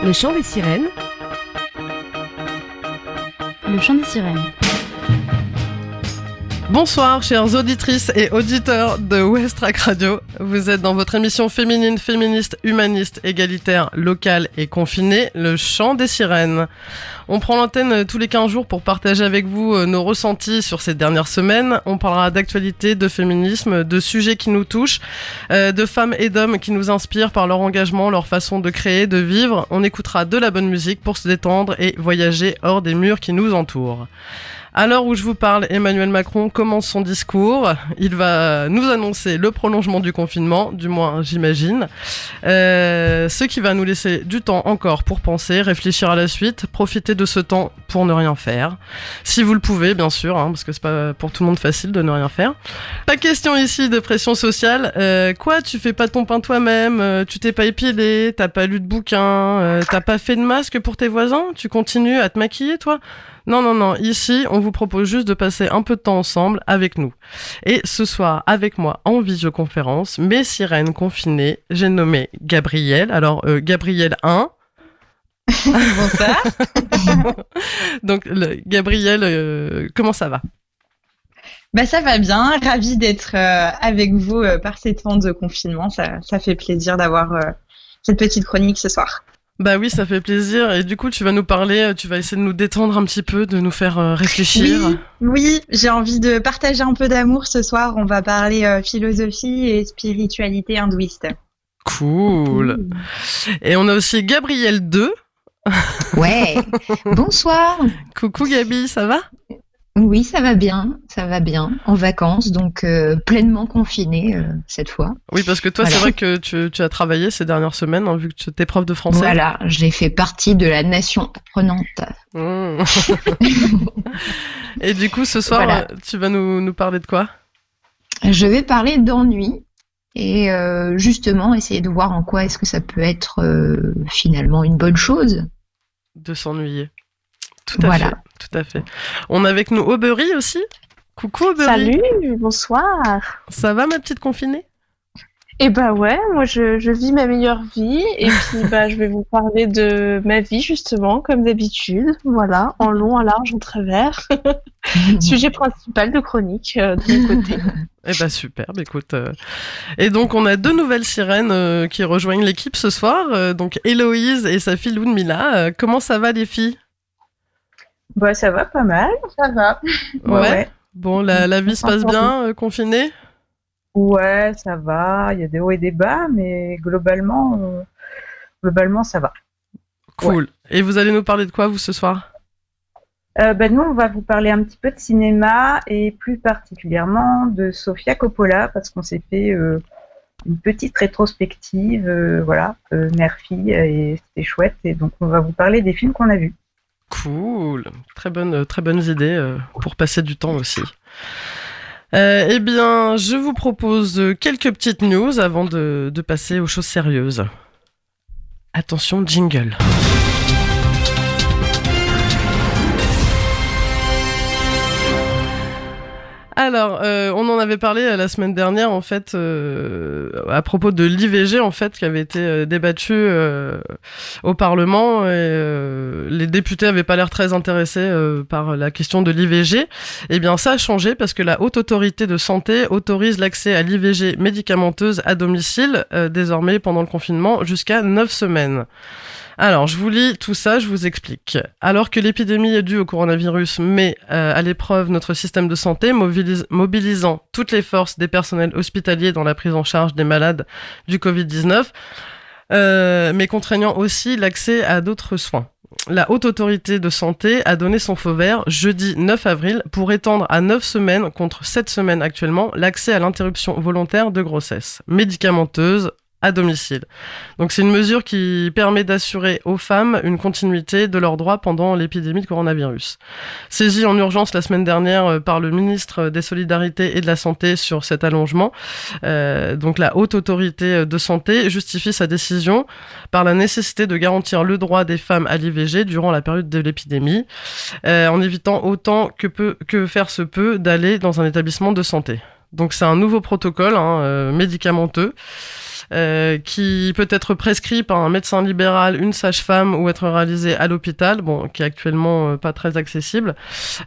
Le chant des sirènes. Le chant des sirènes. Bonsoir chères auditrices et auditeurs de Westrack Radio. Vous êtes dans votre émission féminine, féministe, humaniste, égalitaire, locale et confinée, le chant des sirènes. On prend l'antenne tous les 15 jours pour partager avec vous nos ressentis sur ces dernières semaines. On parlera d'actualité, de féminisme, de sujets qui nous touchent, de femmes et d'hommes qui nous inspirent par leur engagement, leur façon de créer, de vivre. On écoutera de la bonne musique pour se détendre et voyager hors des murs qui nous entourent. À l'heure où je vous parle, Emmanuel Macron commence son discours. Il va nous annoncer le prolongement du confinement, du moins j'imagine. Ce qui va nous laisser du temps encore pour penser, réfléchir à la suite, profiter de ce temps pour ne rien faire. Si vous le pouvez, bien sûr, parce que c'est pas pour tout le monde facile de ne rien faire. Pas question ici de pression sociale. Quoi, tu fais pas ton pain toi-même, tu t'es pas épilé, t'as pas lu de bouquin, t'as pas fait de masque pour tes voisins, tu continues à te maquiller, toi ? Non, ici, on vous propose juste de passer un peu de temps ensemble avec nous. Et ce soir, avec moi, en visioconférence, mes sirènes confinées, j'ai nommé Gabrielle. Alors, Gabrielle 1. Bonsoir. Donc, Gabrielle, comment ça va ? Ça va bien, ravie d'être avec vous par ces temps de confinement. Ça fait plaisir d'avoir cette petite chronique ce soir. Bah oui, ça fait plaisir. Et du coup, tu vas nous parler, tu vas essayer de nous détendre un petit peu, de nous faire réfléchir. Oui, j'ai envie de partager un peu d'amour ce soir. On va parler philosophie et spiritualité hindouiste. Cool. Et on a aussi Gabrielle 2. Ouais, bonsoir. Coucou Gabi, ça va ? Oui, ça va bien, en vacances, donc pleinement confinée cette fois. Oui, parce que toi, voilà. C'est vrai que tu as travaillé ces dernières semaines, vu que tu es prof de français. Voilà, j'ai fait partie de la nation apprenante. Et du coup, ce soir, voilà. Tu vas nous parler de quoi ? Je vais parler d'ennui et justement essayer de voir en quoi est-ce que ça peut être finalement une bonne chose. De s'ennuyer. Tout à fait. On a avec nous Aubery aussi. Coucou Aubery. Salut, bonsoir. Ça va ma petite confinée ? Eh ben ouais, moi je vis ma meilleure vie et puis je vais vous parler de ma vie justement comme d'habitude, voilà, en long, en large, en travers. Sujet principal de chronique de mon côté. Eh ben superbe, écoute. Et donc on a deux nouvelles sirènes qui rejoignent l'équipe ce soir, donc Héloïse et sa fille Ludmila. Comment ça va les filles ? Ça va pas mal, ça va. Ouais. Bon, la vie se passe bien, confinée ? Ouais, ça va. Il y a des hauts et des bas, mais globalement, ça va. Cool. Ouais. Et vous allez nous parler de quoi, vous, ce soir ? Nous, on va vous parler un petit peu de cinéma et plus particulièrement de Sofia Coppola, parce qu'on s'est fait une petite rétrospective, mère-fille, et c'était chouette. Et donc, on va vous parler des films qu'on a vus. Cool, très bonnes idées pour passer du temps aussi. Eh bien, je vous propose quelques petites news avant de passer aux choses sérieuses. Attention, jingle. Alors, on en avait parlé la semaine dernière, en fait, à propos de l'IVG, en fait, qui avait été débattu au Parlement, et les députés avaient pas l'air très intéressés par la question de l'IVG. Eh bien, ça a changé parce que la Haute Autorité de Santé autorise l'accès à l'IVG médicamenteuse à domicile, désormais pendant le confinement, jusqu'à 9 semaines. Alors, je vous lis tout ça, je vous explique. Alors que l'épidémie est due au coronavirus met à l'épreuve notre système de santé, mobilisant toutes les forces des personnels hospitaliers dans la prise en charge des malades du Covid-19, mais contraignant aussi l'accès à d'autres soins. La Haute Autorité de Santé a donné son feu vert jeudi 9 avril pour étendre à 9 semaines contre 7 semaines actuellement l'accès à l'interruption volontaire de grossesse médicamenteuse à domicile. Donc c'est une mesure qui permet d'assurer aux femmes une continuité de leurs droits pendant l'épidémie de coronavirus. Saisie en urgence la semaine dernière par le ministre des Solidarités et de la Santé sur cet allongement, donc la Haute Autorité de Santé justifie sa décision par la nécessité de garantir le droit des femmes à l'IVG durant la période de l'épidémie, en évitant autant que faire se peut d'aller dans un établissement de santé. Donc c'est un nouveau protocole médicamenteux qui peut être prescrit par un médecin libéral, une sage-femme ou être réalisé à l'hôpital, bon, qui est actuellement pas très accessible.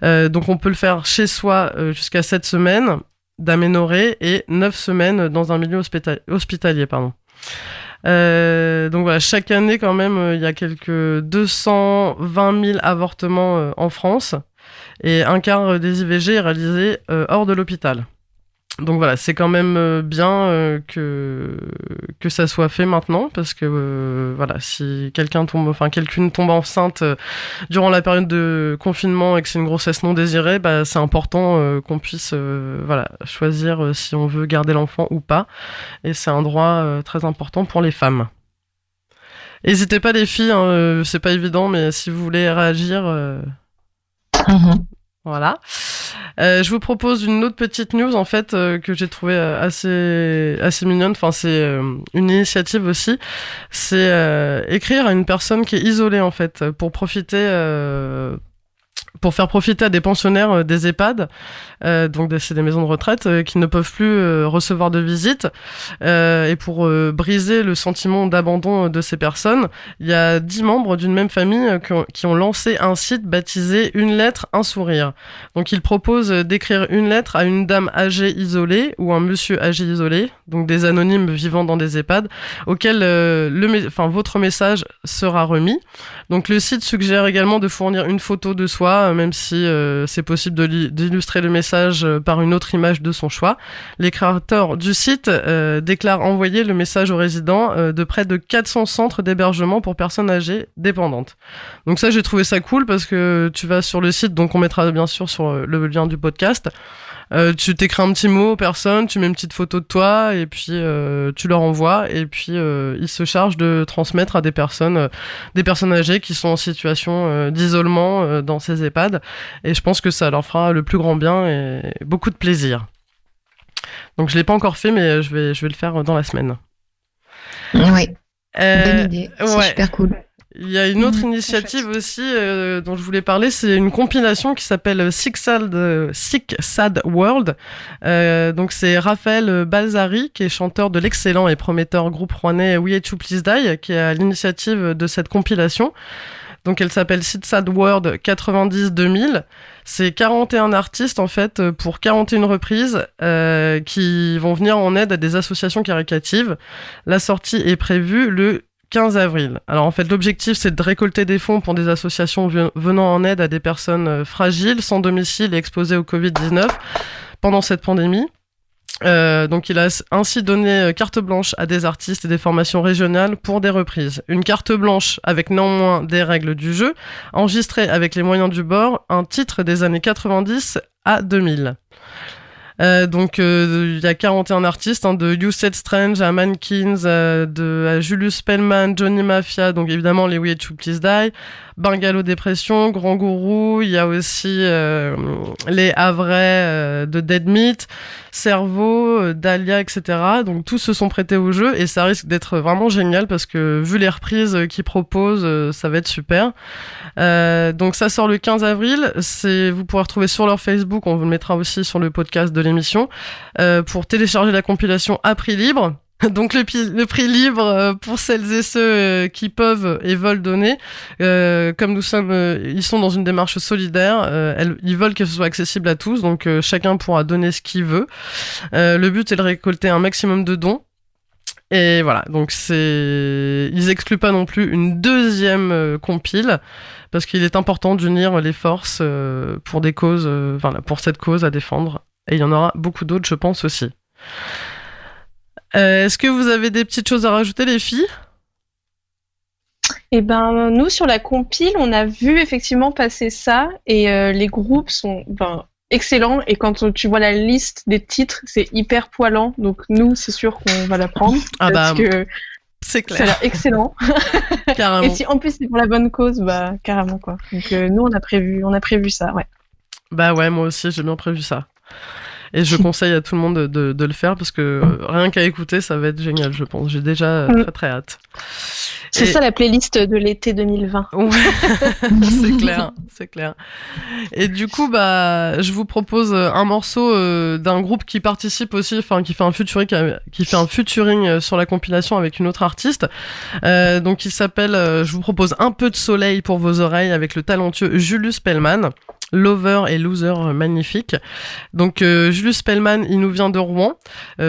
Donc on peut le faire chez soi jusqu'à 7 semaines d'aménorrhée et 9 semaines dans un milieu hospitalier, pardon. Donc voilà, chaque année quand même, il y a quelques 220 000 avortements en France et un quart des IVG est réalisé hors de l'hôpital. Donc voilà, c'est quand même bien que ça soit fait maintenant, parce que voilà, si quelqu'une tombe enceinte durant la période de confinement et que c'est une grossesse non désirée, bah c'est important qu'on puisse voilà, choisir si on veut garder l'enfant ou pas, et c'est un droit très important pour les femmes. N'hésitez pas les filles, hein, c'est pas évident, mais si vous voulez réagir, voilà. Je vous propose une autre petite news en fait que j'ai trouvé assez mignonne. Enfin, c'est une initiative aussi. C'est écrire à une personne qui est isolée en fait pour faire profiter à des pensionnaires des EHPAD, donc c'est des maisons de retraite qui ne peuvent plus recevoir de visites, et pour briser le sentiment d'abandon de ces personnes, il y a 10 membres d'une même famille qui ont lancé un site baptisé Une lettre, un sourire. Donc ils proposent d'écrire une lettre à une dame âgée isolée ou un monsieur âgé isolé, donc des anonymes vivant dans des EHPAD, auxquels votre message sera remis. Donc le site suggère également de fournir une photo de soi, même si c'est possible d'illustrer le message par une autre image de son choix. Les créateurs du site déclarent envoyer le message aux résidents de près de 400 centres d'hébergement pour personnes âgées dépendantes. Donc ça, j'ai trouvé ça cool parce que tu vas sur le site, donc on mettra bien sûr sur le lien du podcast. Tu t'écris un petit mot aux personnes, tu mets une petite photo de toi et puis tu leur envoies et puis ils se chargent de transmettre à des personnes âgées qui sont en situation d'isolement dans ces EHPAD, et je pense que ça leur fera le plus grand bien et beaucoup de plaisir. Donc je l'ai pas encore fait, mais je vais le faire dans la semaine. Oui, bonne idée, c'est super cool. Il y a une autre initiative aussi dont je voulais parler, c'est une compilation qui s'appelle Sick Sad World. Donc c'est Raphaël Balzari, qui est chanteur de l'excellent et prometteur groupe rouennais We Hate You Please Die, qui est à l'initiative de cette compilation. Donc elle s'appelle Sick Sad World 90-2000. C'est 41 artistes en fait pour 41 reprises qui vont venir en aide à des associations caritatives. La sortie est prévue le 15 avril. Alors en fait, l'objectif, c'est de récolter des fonds pour des associations venant en aide à des personnes fragiles, sans domicile et exposées au Covid-19 pendant cette pandémie. Donc il a ainsi donné carte blanche à des artistes et des formations régionales pour des reprises. Une carte blanche avec néanmoins des règles du jeu, enregistrée avec les moyens du bord, un titre des années 90 à 2000. Donc il y a 41 artistes, de You Said Strange à Mankins, à Julius Spellman, Johnny Mafia, donc évidemment les We Hate You Please Die, Bungalow Dépression, Grand Gourou, il y a aussi les Havrais de Dead Meat, Cerveau, Dahlia, etc. Donc tous se sont prêtés au jeu et ça risque d'être vraiment génial parce que vu les reprises qu'ils proposent, ça va être super. Donc ça sort le 15 avril, vous pourrez retrouver sur leur Facebook, on vous le mettra aussi sur le podcast de l'émission, pour télécharger la compilation à prix libre. Donc le prix libre pour celles et ceux qui peuvent et veulent donner, comme ils sont dans une démarche solidaire, ils veulent que ce soit accessible à tous, donc chacun pourra donner ce qu'il veut. Le but est de récolter un maximum de dons. Et voilà, donc ils excluent pas non plus une deuxième compile, parce qu'il est important d'unir les forces pour des causes, pour cette cause à défendre. Et il y en aura beaucoup d'autres, je pense aussi. Est-ce que vous avez des petites choses à rajouter, les filles ? Eh ben, nous, sur la compile, on a vu effectivement passer ça, et les groupes sont excellents, et quand tu vois la liste des titres, c'est hyper poilant, donc nous, c'est sûr qu'on va la prendre, parce que c'est clair. Ça a l'air excellent. Carrément. Et si en plus c'est pour la bonne cause, carrément quoi. Donc nous, on a prévu ça, ouais. Bah ouais, moi aussi, j'ai bien prévu ça. Et je conseille à tout le monde de le faire parce que rien qu'à écouter, ça va être génial, je pense. J'ai déjà très très hâte. C'est ça la playlist de l'été 2020. Ouais, c'est clair. Et du coup, je vous propose un morceau d'un groupe qui participe aussi, enfin qui fait un featuring sur la compilation avec une autre artiste. Donc il s'appelle, je vous propose Un peu de soleil pour vos oreilles avec le talentueux Julius Pellman. Lover et Loser magnifique. Donc Julius Pellman, il nous vient de Rouen,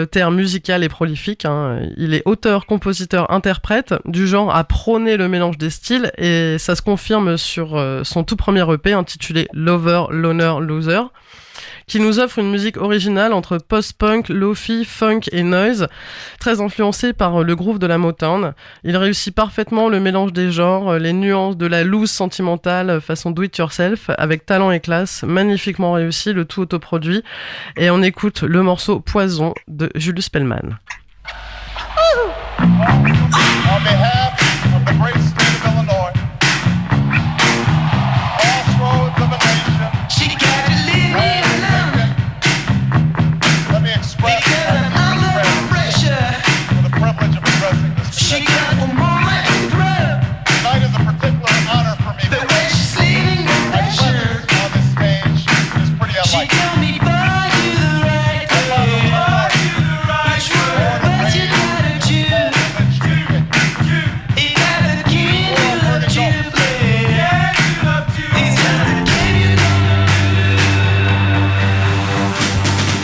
terre musicale et prolifique. Il est auteur, compositeur, interprète, du genre à prôner le mélange des styles, et ça se confirme sur son tout premier EP intitulé Lover, Loner, Loser, qui nous offre une musique originale entre post-punk, lo-fi, funk et noise, très influencée par le groove de la Motown. Il réussit parfaitement le mélange des genres, les nuances de la loose sentimentale façon do-it-yourself, avec talent et classe, magnifiquement réussi, le tout autoproduit. Et on écoute le morceau Poison de Julius Pellman. On behalf of the great state of Illinois, crossroads of a nation, She got to leave me alone let me express because I'm under pressure. for the privilege of addressing this She convention. got one moment to throw. Tonight is a particular honor for me. The way she's leaving the My pressure. presence on this stage is pretty She unlikely. told me, boy, you the right way. Which word, but you gotta choose. It got the game you love to play. It's just a game you don't lose.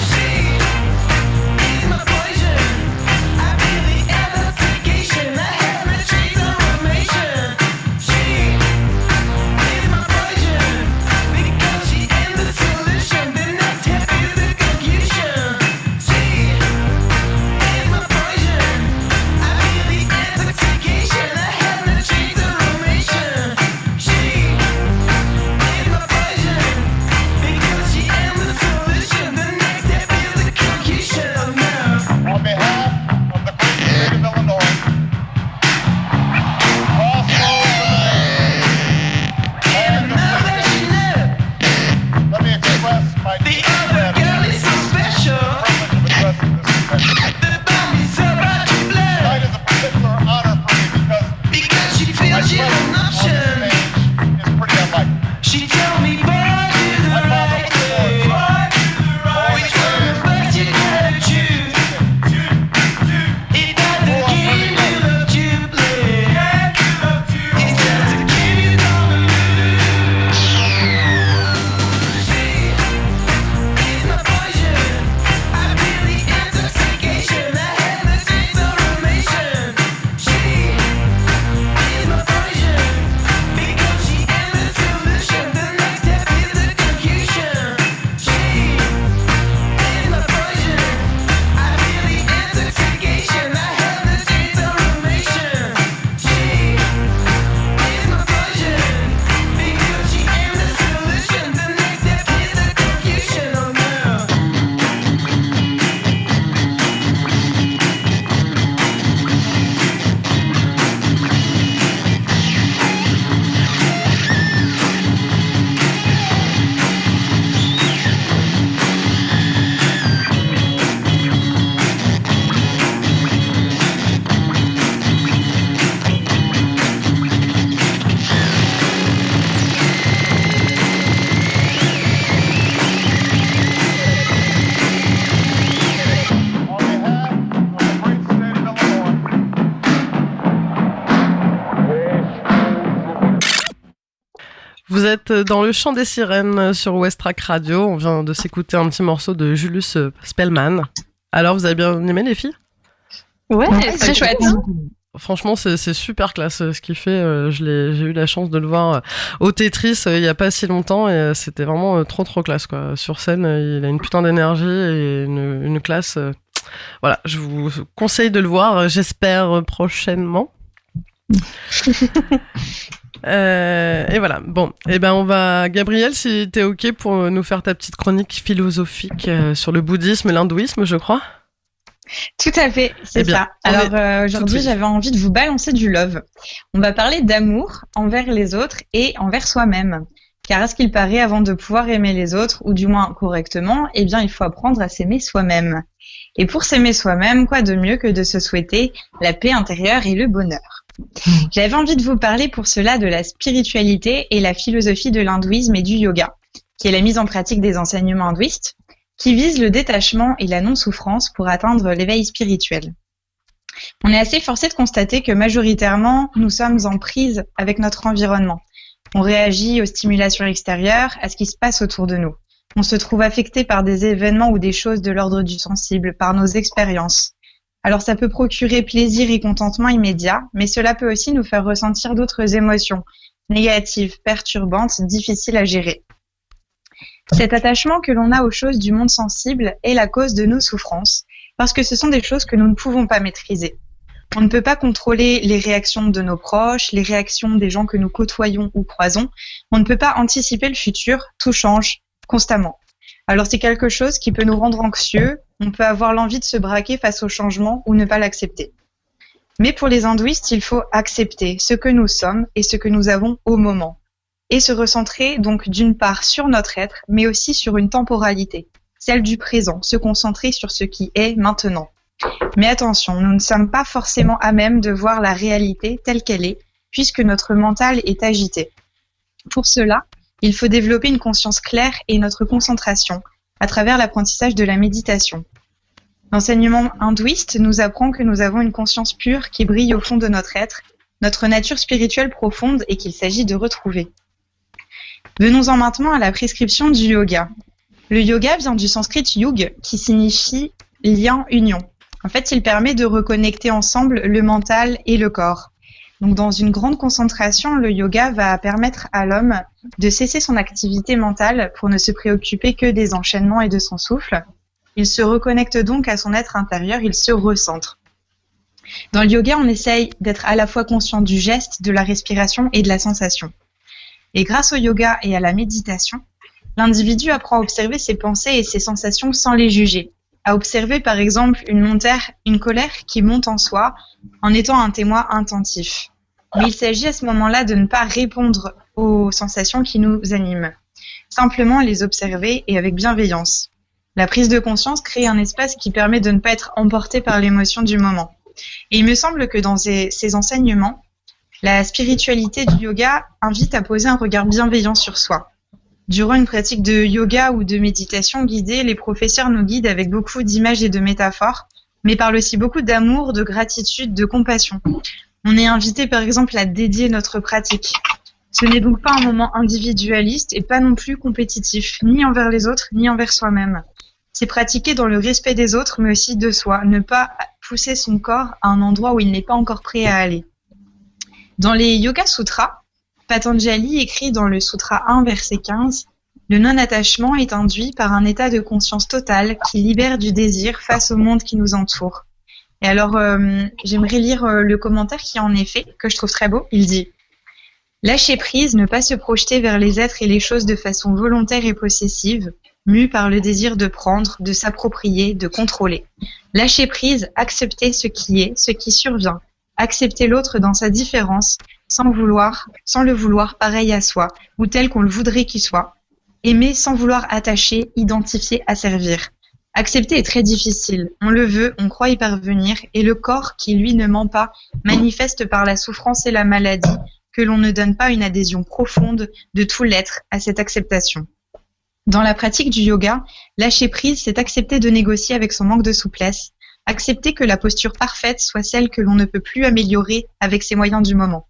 She is my poison. I feel the intoxication. I have the transformation. She is my poison because she is the solution. The next step is the conclusion. She is my poison. I feel the intoxication. I have the transformation. She is my poison because she is the solution. The next step is the conclusion. Oh no. On behalf of the great state of Illinois, crossroads of a nation, land of Now that you know, let me express my the deep other gratitude girl is so special. privilege of addressing this convention. The bomb is about to blow Tonight is a particular honor for me because she my feels she's presence an on this option. stage is pretty unlikely. She told me, boy, do the right way. Which one, but you gotta choose. It got the game you love to play. It's just a game you don't lose. She is my poison. I feel the intoxication. I have the transformation. She is my poison because she is the solution. The next step is the conclusion. She is my poison. I feel the intoxication. I have the transformation. She is my poison because she is the solution. The next step is the conclusion. Oh no. On behalf of the great state of Illinois, Vous êtes dans le chant des sirènes sur West Track Radio. On vient de s'écouter un petit morceau de Julius Pellman. Alors, vous avez bien aimé, les filles ? Ouais, C'est chouette. Franchement, c'est super classe ce qu'il fait. J'ai eu la chance de le voir au Tetris il y a pas si longtemps, et c'était vraiment trop classe, quoi. Sur scène, il a une putain d'énergie et une classe. Voilà, je vous conseille de le voir. J'espère prochainement. Et voilà. Bon, et ben on va, Gabrielle, si t'es ok pour nous faire ta petite chronique philosophique sur le bouddhisme et l'hindouisme, je crois. Tout à fait, c'est Eh bien, ça. on Alors est tout aujourd'hui, oui. j'avais envie de vous balancer du love. On va parler d'amour envers les autres et envers soi-même. Car à ce qu'il paraît, avant de pouvoir aimer les autres, ou du moins correctement, eh bien, il faut apprendre à s'aimer soi-même. Et pour s'aimer soi-même, quoi de mieux que de se souhaiter la paix intérieure et le bonheur. J'avais envie de vous parler pour cela de la spiritualité et la philosophie de l'hindouisme et du yoga, qui est la mise en pratique des enseignements hindouistes, qui vise le détachement et la non-souffrance pour atteindre l'éveil spirituel. On est assez forcé de constater que majoritairement, nous sommes en prise avec notre environnement. On réagit aux stimulations extérieures, à ce qui se passe autour de nous. On se trouve affecté par des événements ou des choses de l'ordre du sensible, par nos expériences. Alors ça peut procurer plaisir et contentement immédiat, mais cela peut aussi nous faire ressentir d'autres émotions, négatives, perturbantes, difficiles à gérer. Cet attachement que l'on a aux choses du monde sensible est la cause de nos souffrances, parce que ce sont des choses que nous ne pouvons pas maîtriser. On ne peut pas contrôler les réactions de nos proches, les réactions des gens que nous côtoyons ou croisons. On ne peut pas anticiper le futur, tout change constamment. Alors c'est quelque chose qui peut nous rendre anxieux, on peut avoir l'envie de se braquer face au changement ou ne pas l'accepter. Mais pour les hindouistes, il faut accepter ce que nous sommes et ce que nous avons au moment. Et se recentrer donc d'une part sur notre être, mais aussi sur une temporalité, celle du présent, se concentrer sur ce qui est maintenant. Mais attention, nous ne sommes pas forcément à même de voir la réalité telle qu'elle est, puisque notre mental est agité. Pour cela, il faut développer une conscience claire et notre concentration à travers l'apprentissage de la méditation. L'enseignement hindouiste nous apprend que nous avons une conscience pure qui brille au fond de notre être, notre nature spirituelle profonde et qu'il s'agit de retrouver. Venons-en maintenant à la prescription du yoga. Le yoga vient du sanskrit yug, qui signifie lien, union. En fait, il permet de reconnecter ensemble le mental et le corps. Donc, dans une grande concentration, le yoga va permettre à l'homme de cesser son activité mentale pour ne se préoccuper que des enchaînements et de son souffle. Il se reconnecte donc à son être intérieur, il se recentre. Dans le yoga, on essaye d'être à la fois conscient du geste, de la respiration et de la sensation. Et grâce au yoga et à la méditation, l'individu apprend à observer ses pensées et ses sensations sans les juger. À observer par exemple une colère qui monte en soi en étant un témoin attentif. Mais il s'agit à ce moment-là de ne pas répondre aux sensations qui nous animent. Simplement les observer et avec bienveillance. La prise de conscience crée un espace qui permet de ne pas être emporté par l'émotion du moment. Et il me semble que dans ces enseignements, la spiritualité du yoga invite à poser un regard bienveillant sur soi. Durant une pratique de yoga ou de méditation guidée, les professeurs nous guident avec beaucoup d'images et de métaphores, mais parlent aussi beaucoup d'amour, de gratitude, de compassion. On est invité par exemple à dédier notre pratique. Ce n'est donc pas un moment individualiste et pas non plus compétitif, ni envers les autres, ni envers soi-même. C'est pratiquer dans le respect des autres, mais aussi de soi, ne pas pousser son corps à un endroit où il n'est pas encore prêt à aller. Dans les Yoga Sutras, Patanjali écrit dans le Sutra 1, verset 15, « Le non-attachement est induit par un état de conscience totale qui libère du désir face au monde qui nous entoure. » Et alors, j'aimerais lire le commentaire qui en est fait, que je trouve très beau. Il dit « Lâcher prise, ne pas se projeter vers les êtres et les choses de façon volontaire et possessive, mue par le désir de prendre, de s'approprier, de contrôler. Lâcher prise, accepter ce qui est, ce qui survient. Accepter l'autre dans sa différence, sans le vouloir pareil à soi, ou tel qu'on le voudrait qu'il soit. Aimer sans vouloir attacher, identifier, asservir. Accepter est très difficile. On le veut, on croit y parvenir, et le corps, qui lui ne ment pas, manifeste par la souffrance et la maladie que l'on ne donne pas une adhésion profonde de tout l'être à cette acceptation. Dans la pratique du yoga, lâcher prise, c'est accepter de négocier avec son manque de souplesse, accepter que la posture parfaite soit celle que l'on ne peut plus améliorer avec ses moyens du moment.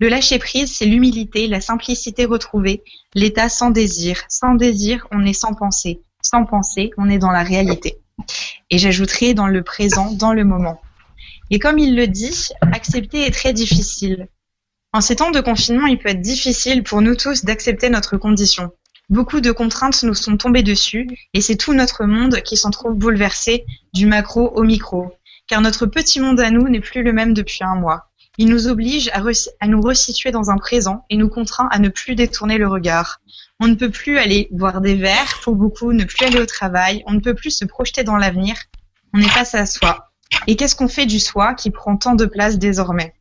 Le lâcher-prise, c'est l'humilité, la simplicité retrouvée, l'état sans désir. Sans désir, on est sans pensée. Sans pensée, on est dans la réalité. Et j'ajouterai dans le présent, dans le moment. Et comme il le dit, accepter est très difficile. En ces temps de confinement, il peut être difficile pour nous tous d'accepter notre condition. Beaucoup de contraintes nous sont tombées dessus et c'est tout notre monde qui s'en trouve bouleversé du macro au micro. Car notre petit monde à nous n'est plus le même depuis un mois. Il nous oblige à nous resituer dans un présent et nous contraint à ne plus détourner le regard. On ne peut plus aller boire des verres, pour beaucoup, ne plus aller au travail, on ne peut plus se projeter dans l'avenir. On est face à soi. Et qu'est-ce qu'on fait du soi qui prend tant de place désormais ?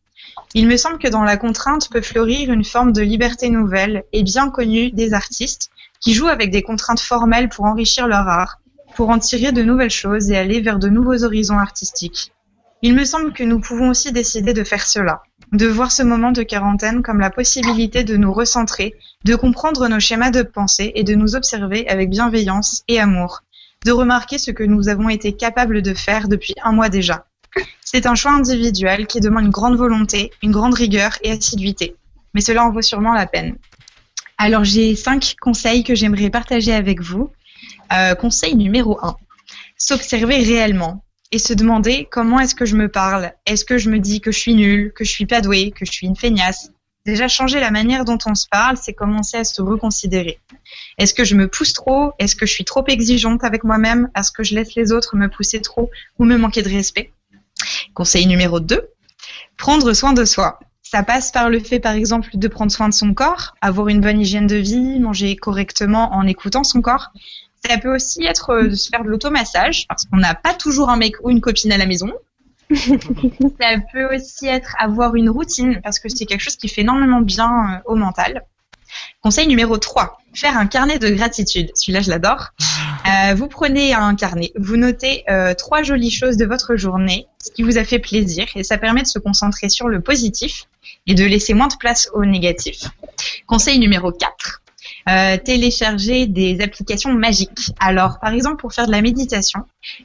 Il me semble que dans la contrainte peut fleurir une forme de liberté nouvelle et bien connue des artistes qui jouent avec des contraintes formelles pour enrichir leur art, pour en tirer de nouvelles choses et aller vers de nouveaux horizons artistiques. Il me semble que nous pouvons aussi décider de faire cela. de voir ce moment de quarantaine comme la possibilité de nous recentrer, de comprendre nos schémas de pensée et de nous observer avec bienveillance et amour, de remarquer ce que nous avons été capables de faire depuis un mois déjà. C'est un choix individuel qui demande une grande volonté, une grande rigueur et assiduité. Mais cela en vaut sûrement la peine. Alors, j'ai 5 conseils que j'aimerais partager avec vous. Conseil numéro 1. S'observer réellement et se demander comment est-ce que je me parle. Est-ce que je me dis que je suis nulle, que je suis pas douée, que je suis une feignasse? Déjà, changer la manière dont on se parle, c'est commencer à se reconsidérer. Est-ce que je me pousse trop? Est-ce que je suis trop exigeante avec moi-même? Est-ce que je laisse les autres me pousser trop ou me manquer de respect? Conseil numéro 2. Prendre soin de soi. Ça passe par le fait, par exemple, de prendre soin de son corps, avoir une bonne hygiène de vie, manger correctement en écoutant son corps. Ça peut aussi être de se faire de l'automassage, parce qu'on n'a pas toujours un mec ou une copine à la maison. Ça peut aussi être avoir une routine, parce que c'est quelque chose qui fait énormément bien au mental. Conseil numéro 3, faire un carnet de gratitude. Celui-là, je l'adore. Vous prenez un carnet, vous notez 3 jolies choses de votre journée, ce qui vous a fait plaisir, et ça permet de se concentrer sur le positif et de laisser moins de place au négatif. Conseil numéro 4, télécharger des applications magiques. Alors, par exemple, pour faire de la méditation,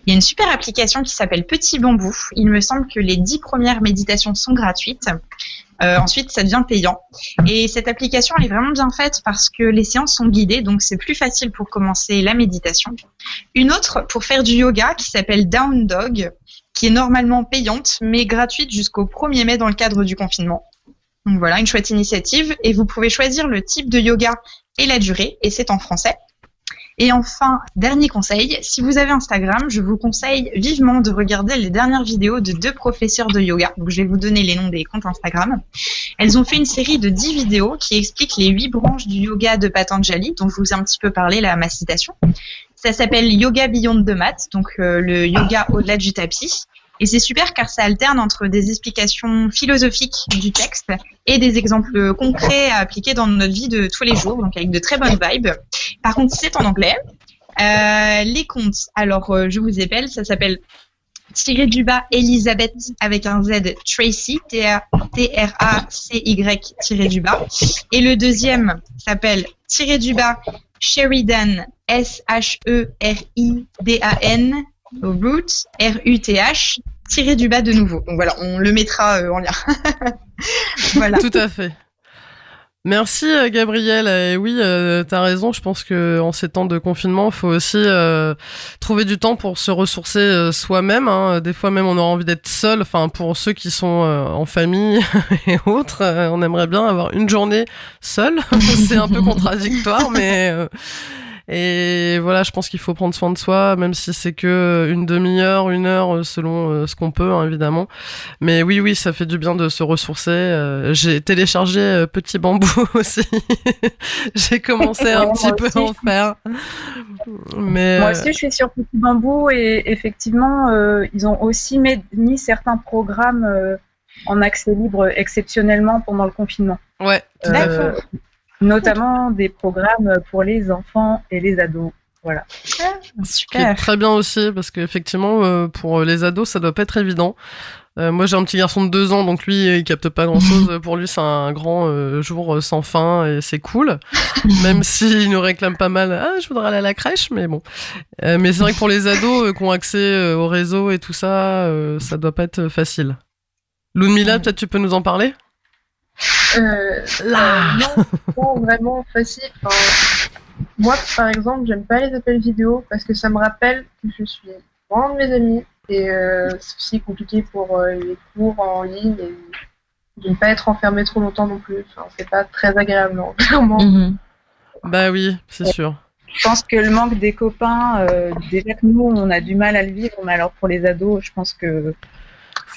il y a une super application qui s'appelle Petit Bambou. Il me semble que les 10 premières méditations sont gratuites. Ensuite, ça devient payant. Et cette application, elle est vraiment bien faite parce que les séances sont guidées, donc c'est plus facile pour commencer la méditation. Une autre pour faire du yoga qui s'appelle Down Dog, qui est normalement payante, mais gratuite jusqu'au 1er mai dans le cadre du confinement. Donc voilà, une chouette initiative. Et vous pouvez choisir le type de yoga et la durée, et c'est en français. Et enfin, dernier conseil, si vous avez Instagram, je vous conseille vivement de regarder les dernières vidéos de 2 professeurs de yoga. Donc, je vais vous donner les noms des comptes Instagram. Elles ont fait une série de 10 vidéos qui expliquent les 8 branches du yoga de Patanjali, dont je vous ai un petit peu parlé là, ma citation. Ça s'appelle Yoga Beyond the Mat, donc le yoga au-delà du tapis. Et c'est super car ça alterne entre des explications philosophiques du texte et des exemples concrets à appliquer dans notre vie de tous les jours, donc avec de très bonnes vibes. Par contre, c'est en anglais. Les comptes, alors je vous appelle, ça s'appelle _du-bas Elisabeth avec un Z Tracy, Tracy_du-bas. Et le deuxième s'appelle _du-bas Sheridan, Sheridan, Root, RUTH, _du-bas de nouveau. Donc voilà, on le mettra en lien. Voilà. Tout à fait. Merci Gabrielle. Et oui, t'as raison. Je pense que en ces temps de confinement, il faut aussi trouver du temps pour se ressourcer soi-même. Hein. Des fois même, on aura envie d'être seul. Enfin, pour ceux qui sont en famille et autres, on aimerait bien avoir une journée seule. C'est un peu contradictoire, mais et voilà, je pense qu'il faut prendre soin de soi, même si c'est que une demi-heure, 1 heure, selon ce qu'on peut, hein, évidemment. Mais oui, ça fait du bien de se ressourcer. J'ai téléchargé Petit Bambou aussi. J'ai commencé un petit peu à en faire. Mais Moi aussi, je suis sur Petit Bambou et effectivement, ils ont aussi mis certains programmes en accès libre exceptionnellement pendant le confinement. ouais, tout à fait. Notamment des programmes pour les enfants et les ados. Voilà. Ce qui est très bien aussi, parce qu'effectivement, pour les ados, ça doit pas être évident. Moi, j'ai un petit garçon de 2 ans, donc lui, il capte pas grand-chose. Pour lui, c'est un grand jour sans fin, et c'est cool. Même s'il nous réclame pas mal, « Ah, je voudrais aller à la crèche », mais bon. Mais c'est vrai que pour les ados qui ont accès au réseau et tout ça, ça doit pas être facile. Ludmila, peut-être tu peux nous en parler ? Non, c'est pas vraiment facile. Enfin, moi, par exemple, j'aime pas les appels vidéo parce que ça me rappelle que je suis loin de mes amis et c'est aussi compliqué pour les cours en ligne et de ne pas être enfermé trop longtemps non plus. Enfin, c'est pas très agréable, non, clairement. Bah oui, c'est sûr. Je pense que le manque des copains, déjà que nous, on a du mal à le vivre, mais alors pour les ados, je pense que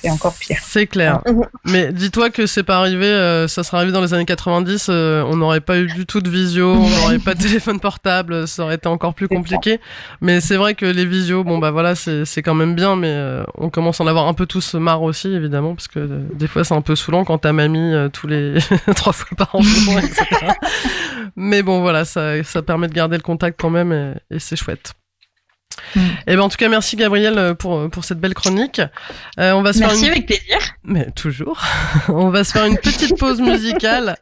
c'est encore pire. C'est clair. Mais dis-toi que c'est pas arrivé, ça serait arrivé dans les années 90, on n'aurait pas eu du tout de visio, on n'aurait pas de téléphone portable, ça aurait été encore plus compliqué. Mais c'est vrai que les visios, bon bah voilà, c'est quand même bien, mais on commence à en avoir un peu tous marre aussi, évidemment, parce que des fois c'est un peu saoulant quand ta mamie tous les 3 fois par an, etc. Mais bon voilà, ça permet de garder le contact quand même, et c'est chouette. Et ben en tout cas, merci Gabriel pour cette belle chronique. On va se Merci, faire avec plaisir. Mais toujours. On va se faire une petite pause musicale.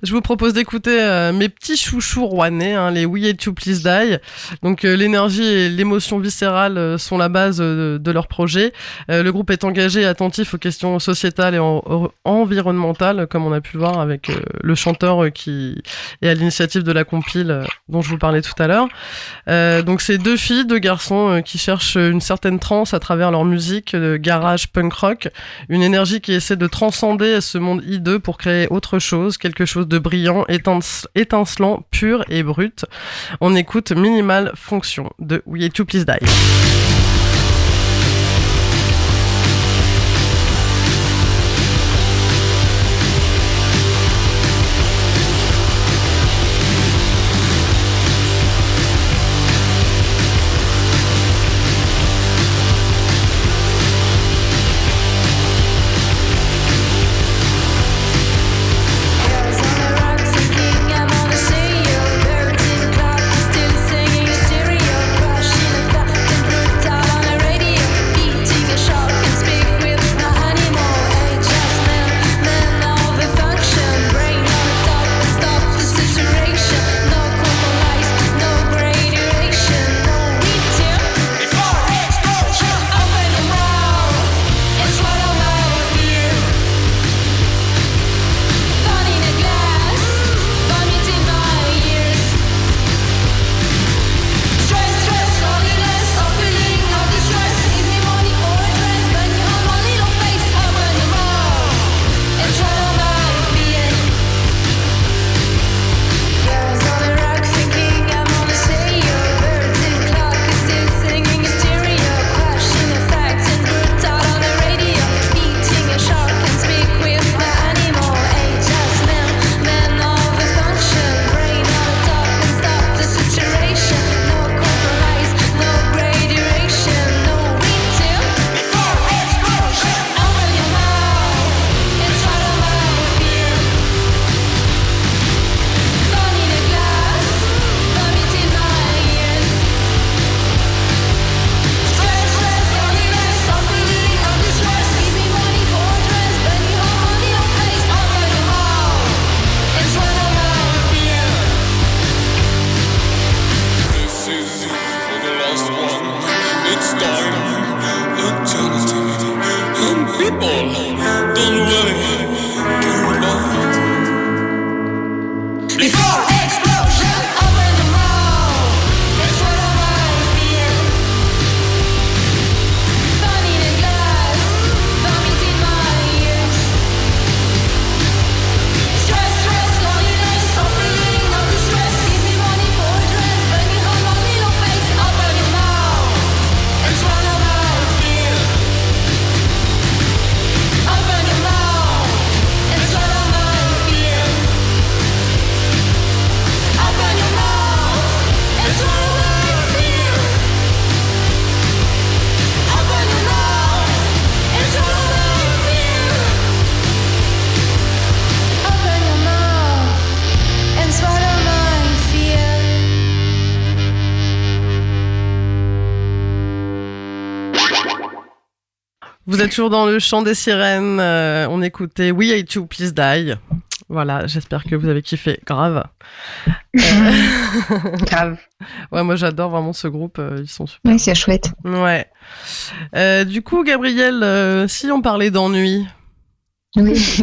Je vous propose d'écouter mes petits chouchous rouennais, les We Hate You Please Die. Donc l'énergie et l'émotion viscérale sont la base de leur projet. Le groupe est engagé et attentif aux questions sociétales et environnementales, comme on a pu le voir avec le chanteur qui est à l'initiative de la compile dont je vous parlais tout à l'heure. Donc c'est deux filles, deux garçons qui cherchent une certaine transe à travers leur musique garage punk rock, une énergie qui essaie de transcender ce monde hideux pour créer autre chose, quelque chose de brillant, étincelant, pur et brut. On écoute Minimal Function de We Hate You Please Die. Vous êtes toujours dans le chant des sirènes. On écoutait We Hate You Please Die. Voilà, j'espère que vous avez kiffé. Grave. Grave. Ouais, moi j'adore vraiment ce groupe. Ils sont super. Oui, c'est chouette. Ouais. Du coup, Gabriel, si on parlait d'ennui. Oui.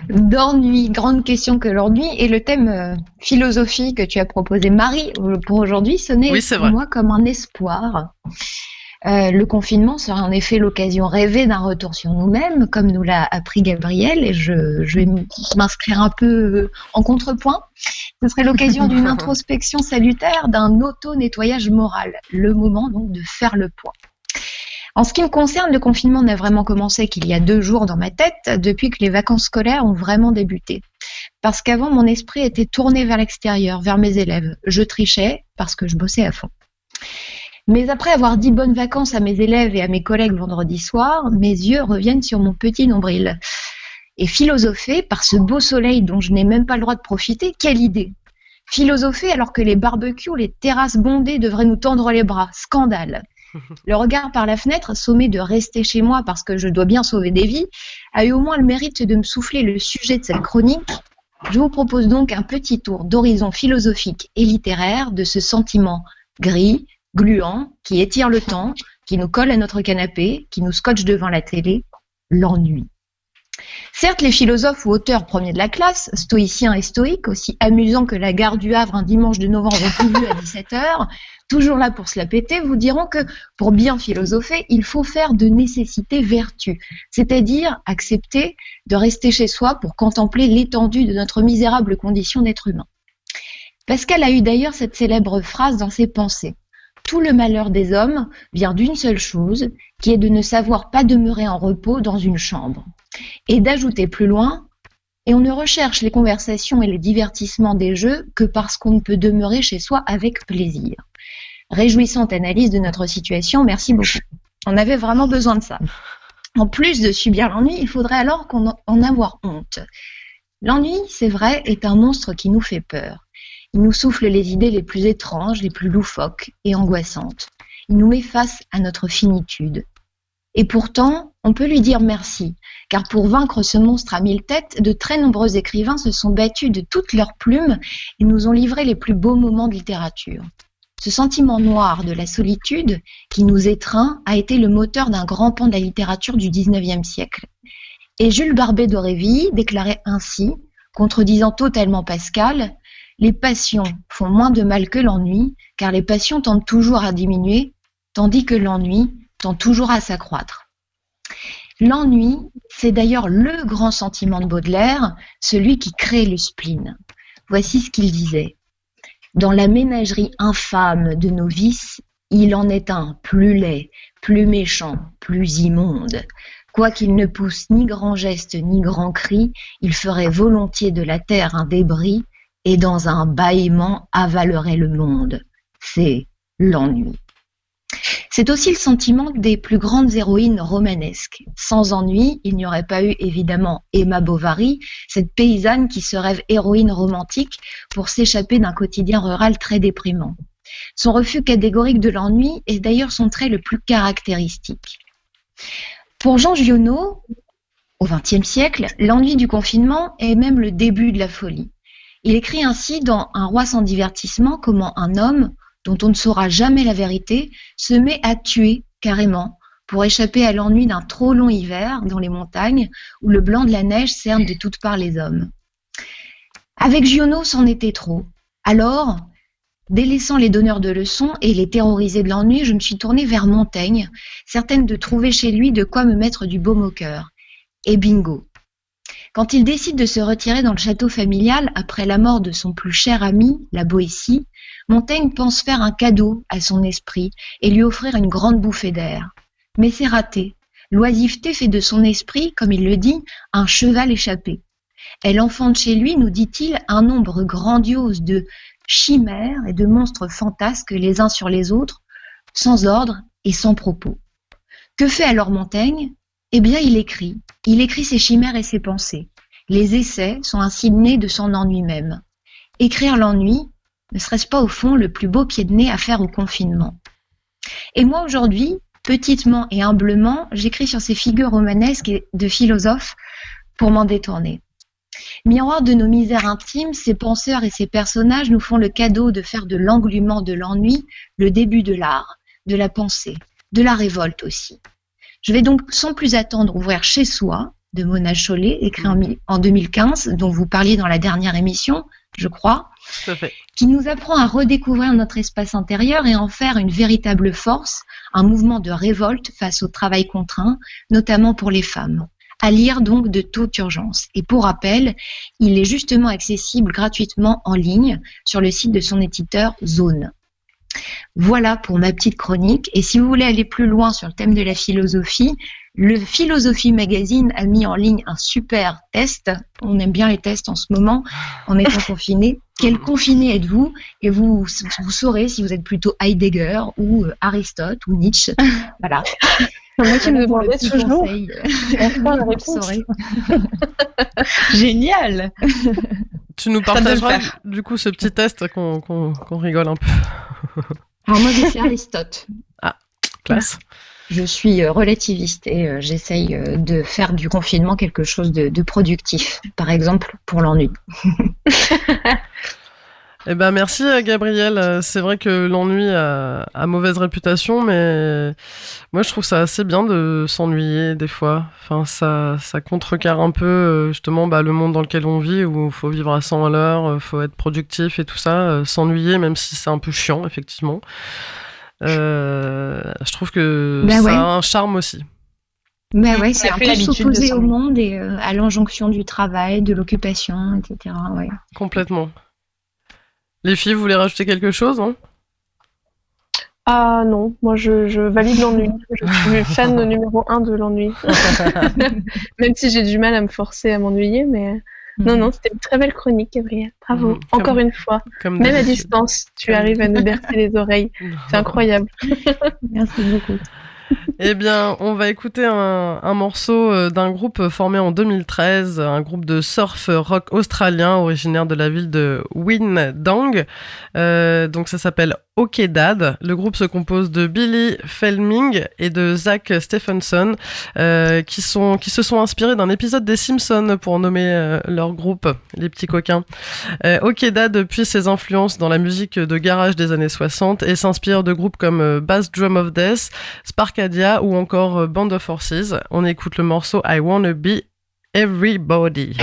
D'ennui, grande question que l'ennui. Et le thème philosophie que tu as proposé, Marie, pour aujourd'hui, sonnait pour moi comme un espoir. Le confinement sera en effet l'occasion rêvée d'un retour sur nous-mêmes, comme nous l'a appris Gabriel, et je vais m'inscrire un peu en contrepoint. Ce serait l'occasion d'une introspection salutaire, d'un auto-nettoyage moral. Le moment donc de faire le point. En ce qui me concerne, le confinement n'a vraiment commencé qu'il y a 2 jours dans ma tête, depuis que les vacances scolaires ont vraiment débuté. Parce qu'avant, mon esprit était tourné vers l'extérieur, vers mes élèves. Je trichais parce que je bossais à fond. Mais après avoir dit bonnes vacances à mes élèves et à mes collègues vendredi soir, mes yeux reviennent sur mon petit nombril. Et philosophé par ce beau soleil dont je n'ai même pas le droit de profiter, quelle idée! Philosopher alors que les barbecues, les terrasses bondées devraient nous tendre les bras. Scandale. Le regard par la fenêtre, sommé de rester chez moi parce que je dois bien sauver des vies, a eu au moins le mérite de me souffler le sujet de cette chronique. Je vous propose donc un petit tour d'horizon philosophique et littéraire de ce sentiment gris, gluant, qui étire le temps, qui nous colle à notre canapé, qui nous scotche devant la télé, l'ennui. Certes, les philosophes ou auteurs premiers de la classe, stoïciens et stoïques, aussi amusants que la gare du Havre un dimanche de novembre prévu à 17h, toujours là pour se la péter, vous diront que pour bien philosopher, il faut faire de nécessité vertu, c'est-à-dire accepter de rester chez soi pour contempler l'étendue de notre misérable condition d'être humain. Pascal a eu d'ailleurs cette célèbre phrase dans ses pensées. Tout le malheur des hommes vient d'une seule chose, qui est de ne savoir pas demeurer en repos dans une chambre. Et d'ajouter plus loin, et on ne recherche les conversations et les divertissements des jeux que parce qu'on ne peut demeurer chez soi avec plaisir. Réjouissante analyse de notre situation, merci beaucoup. On avait vraiment besoin de ça. En plus de subir l'ennui, il faudrait alors en avoir honte. L'ennui, c'est vrai, est un monstre qui nous fait peur. Il nous souffle les idées les plus étranges, les plus loufoques et angoissantes. Il nous met face à notre finitude. Et pourtant, on peut lui dire merci, car pour vaincre ce monstre à 1000 têtes, de très nombreux écrivains se sont battus de toutes leurs plumes et nous ont livré les plus beaux moments de littérature. Ce sentiment noir de la solitude qui nous étreint a été le moteur d'un grand pan de la littérature du XIXe siècle. Et Jules Barbet d'Aurevilly déclarait ainsi, contredisant totalement Pascal, « Les passions font moins de mal que l'ennui, car les passions tendent toujours à diminuer, tandis que l'ennui tend toujours à s'accroître. » L'ennui, c'est d'ailleurs le grand sentiment de Baudelaire, celui qui crée le spleen. Voici ce qu'il disait. Dans la ménagerie infâme de nos vices, il en est un plus laid, plus méchant, plus immonde. Quoiqu'il ne pousse ni grand geste ni grand cri, il ferait volontiers de la terre un débris et dans un bâillement avalerait le monde. C'est l'ennui. C'est aussi le sentiment des plus grandes héroïnes romanesques. Sans ennui, il n'y aurait pas eu évidemment Emma Bovary, cette paysanne qui se rêve héroïne romantique pour s'échapper d'un quotidien rural très déprimant. Son refus catégorique de l'ennui est d'ailleurs son trait le plus caractéristique. Pour Jean Giono, au XXe siècle, l'ennui du confinement est même le début de la folie. Il écrit ainsi dans Un roi sans divertissement comment un homme, dont on ne saura jamais la vérité, se met à tuer carrément pour échapper à l'ennui d'un trop long hiver dans les montagnes où le blanc de la neige cerne de toutes parts les hommes. Avec Giono, c'en était trop. Alors, délaissant les donneurs de leçons et les terrorisés de l'ennui, je me suis tournée vers Montaigne, certaine de trouver chez lui de quoi me mettre du baume au cœur. Et bingo. Quand il décide de se retirer dans le château familial après la mort de son plus cher ami, la Boétie, Montaigne pense faire un cadeau à son esprit et lui offrir une grande bouffée d'air. Mais c'est raté. L'oisiveté fait de son esprit, comme il le dit, un cheval échappé. Elle enfante chez lui, nous dit-il, un nombre grandiose de chimères et de monstres fantasques les uns sur les autres, sans ordre et sans propos. Que fait alors Montaigne ? Eh bien, il écrit. Il écrit ses chimères et ses pensées. Les essais sont ainsi nés de son ennui même. Écrire l'ennui, ne serait-ce pas au fond le plus beau pied de nez à faire au confinement ? Et moi aujourd'hui, petitement et humblement, j'écris sur ces figures romanesques et de philosophes pour m'en détourner. Miroir de nos misères intimes, ces penseurs et ces personnages nous font le cadeau de faire de l'englument de l'ennui le début de l'art, de la pensée, de la révolte aussi. Je vais donc sans plus attendre ouvrir Chez soi de Mona Chollet, écrit en 2015, dont vous parliez dans la dernière émission, je crois, tout à fait, qui nous apprend à redécouvrir notre espace intérieur et en faire une véritable force, un mouvement de révolte face au travail contraint, notamment pour les femmes. À lire donc de toute urgence. Et pour rappel, il est justement accessible gratuitement en ligne sur le site de son éditeur Zone. Voilà pour ma petite chronique. Et si vous voulez aller plus loin sur le thème de la philosophie, le Philosophie Magazine a mis en ligne un super test. On aime bien les tests en ce moment, en étant confiné. Quel confiné êtes-vous ? Et vous saurez si vous êtes plutôt Heidegger ou Aristote ou Nietzsche. Voilà. Moi qui me demandais toujours. Génial. Tu nous Ça doit le partageras faire. du coup ce petit test qu'on rigole un peu. Alors moi, je suis Aristote. Classe. Je suis relativiste et j'essaye de faire du confinement quelque chose de productif. Par exemple, pour l'ennui. Eh ben merci Gabriel. C'est vrai que l'ennui a mauvaise réputation, mais moi je trouve ça assez bien de s'ennuyer des fois. Enfin ça contrecarre un peu justement le monde dans lequel on vit où il faut vivre à 100 à l'heure, faut être productif et tout ça. S'ennuyer même si c'est un peu chiant effectivement. Je trouve que Ben ça ouais. a un charme aussi. Mais ouais, On c'est a un fait peu l'habitude de s'opposer au s'ennuyer. monde et à l'injonction du travail, de l'occupation, etc. Ouais. Complètement. Les filles, vous voulez rajouter quelque chose, hein? Ah non, moi je valide l'ennui. Je suis fan numéro 1 de l'ennui. Même si j'ai du mal à me forcer à m'ennuyer, mais non, c'était une très belle chronique, Gabriel. Bravo. Mhm. Encore une fois. Comme Même à d'habitude. distance, tu Comme- arrives à nous bercer les oreilles. C'est incroyable. Merci beaucoup. Eh bien, on va écouter un morceau d'un groupe formé en 2013, un groupe de surf rock australien originaire de la ville de Windang. Donc ça s'appelle OK Dad. Le groupe se compose de Billy Fleming et de Zach Stephenson, qui se sont inspirés d'un épisode des Simpsons pour nommer leur groupe, les petits coquins. OK Dad puise ses influences dans la musique de garage des années 60 et s'inspire de groupes comme Bass Drum of Death, Sparkadia ou encore Band of Horses. On écoute le morceau I Wanna Be Everybody.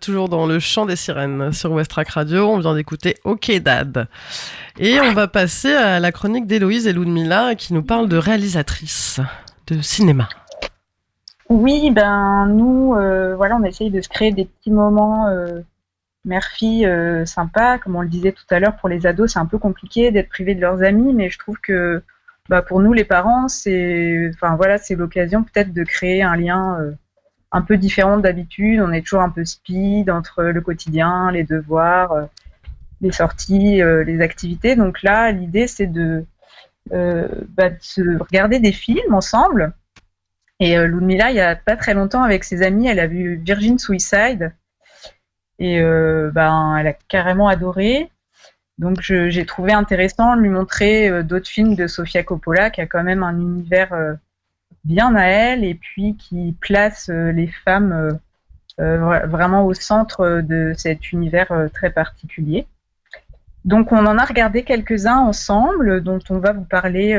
toujours dans le chant des sirènes sur Westrack Radio. On vient d'écouter OK Dad. Et on va passer à la chronique d'Héloïse et Ludmilla qui nous parle de réalisatrice de cinéma. Oui, ben nous, voilà, on essaye de se créer des petits moments mère-fille sympas. Comme on le disait tout à l'heure, pour les ados, c'est un peu compliqué d'être privés de leurs amis, mais je trouve que pour nous, les parents, c'est l'occasion peut-être de créer un lien un peu différent d'habitude. On est toujours un peu speed entre le quotidien, les devoirs, les sorties, les activités. Donc là, l'idée, c'est de se regarder des films ensemble. Et Ludmilla, il y a pas très longtemps, avec ses amis, elle a vu Virgin Suicide. Et elle a carrément adoré. Donc j'ai trouvé intéressant de lui montrer d'autres films de Sofia Coppola, qui a quand même un univers bien à elle, et puis qui place les femmes vraiment au centre de cet univers très particulier. Donc on en a regardé quelques-uns ensemble, dont on va vous parler.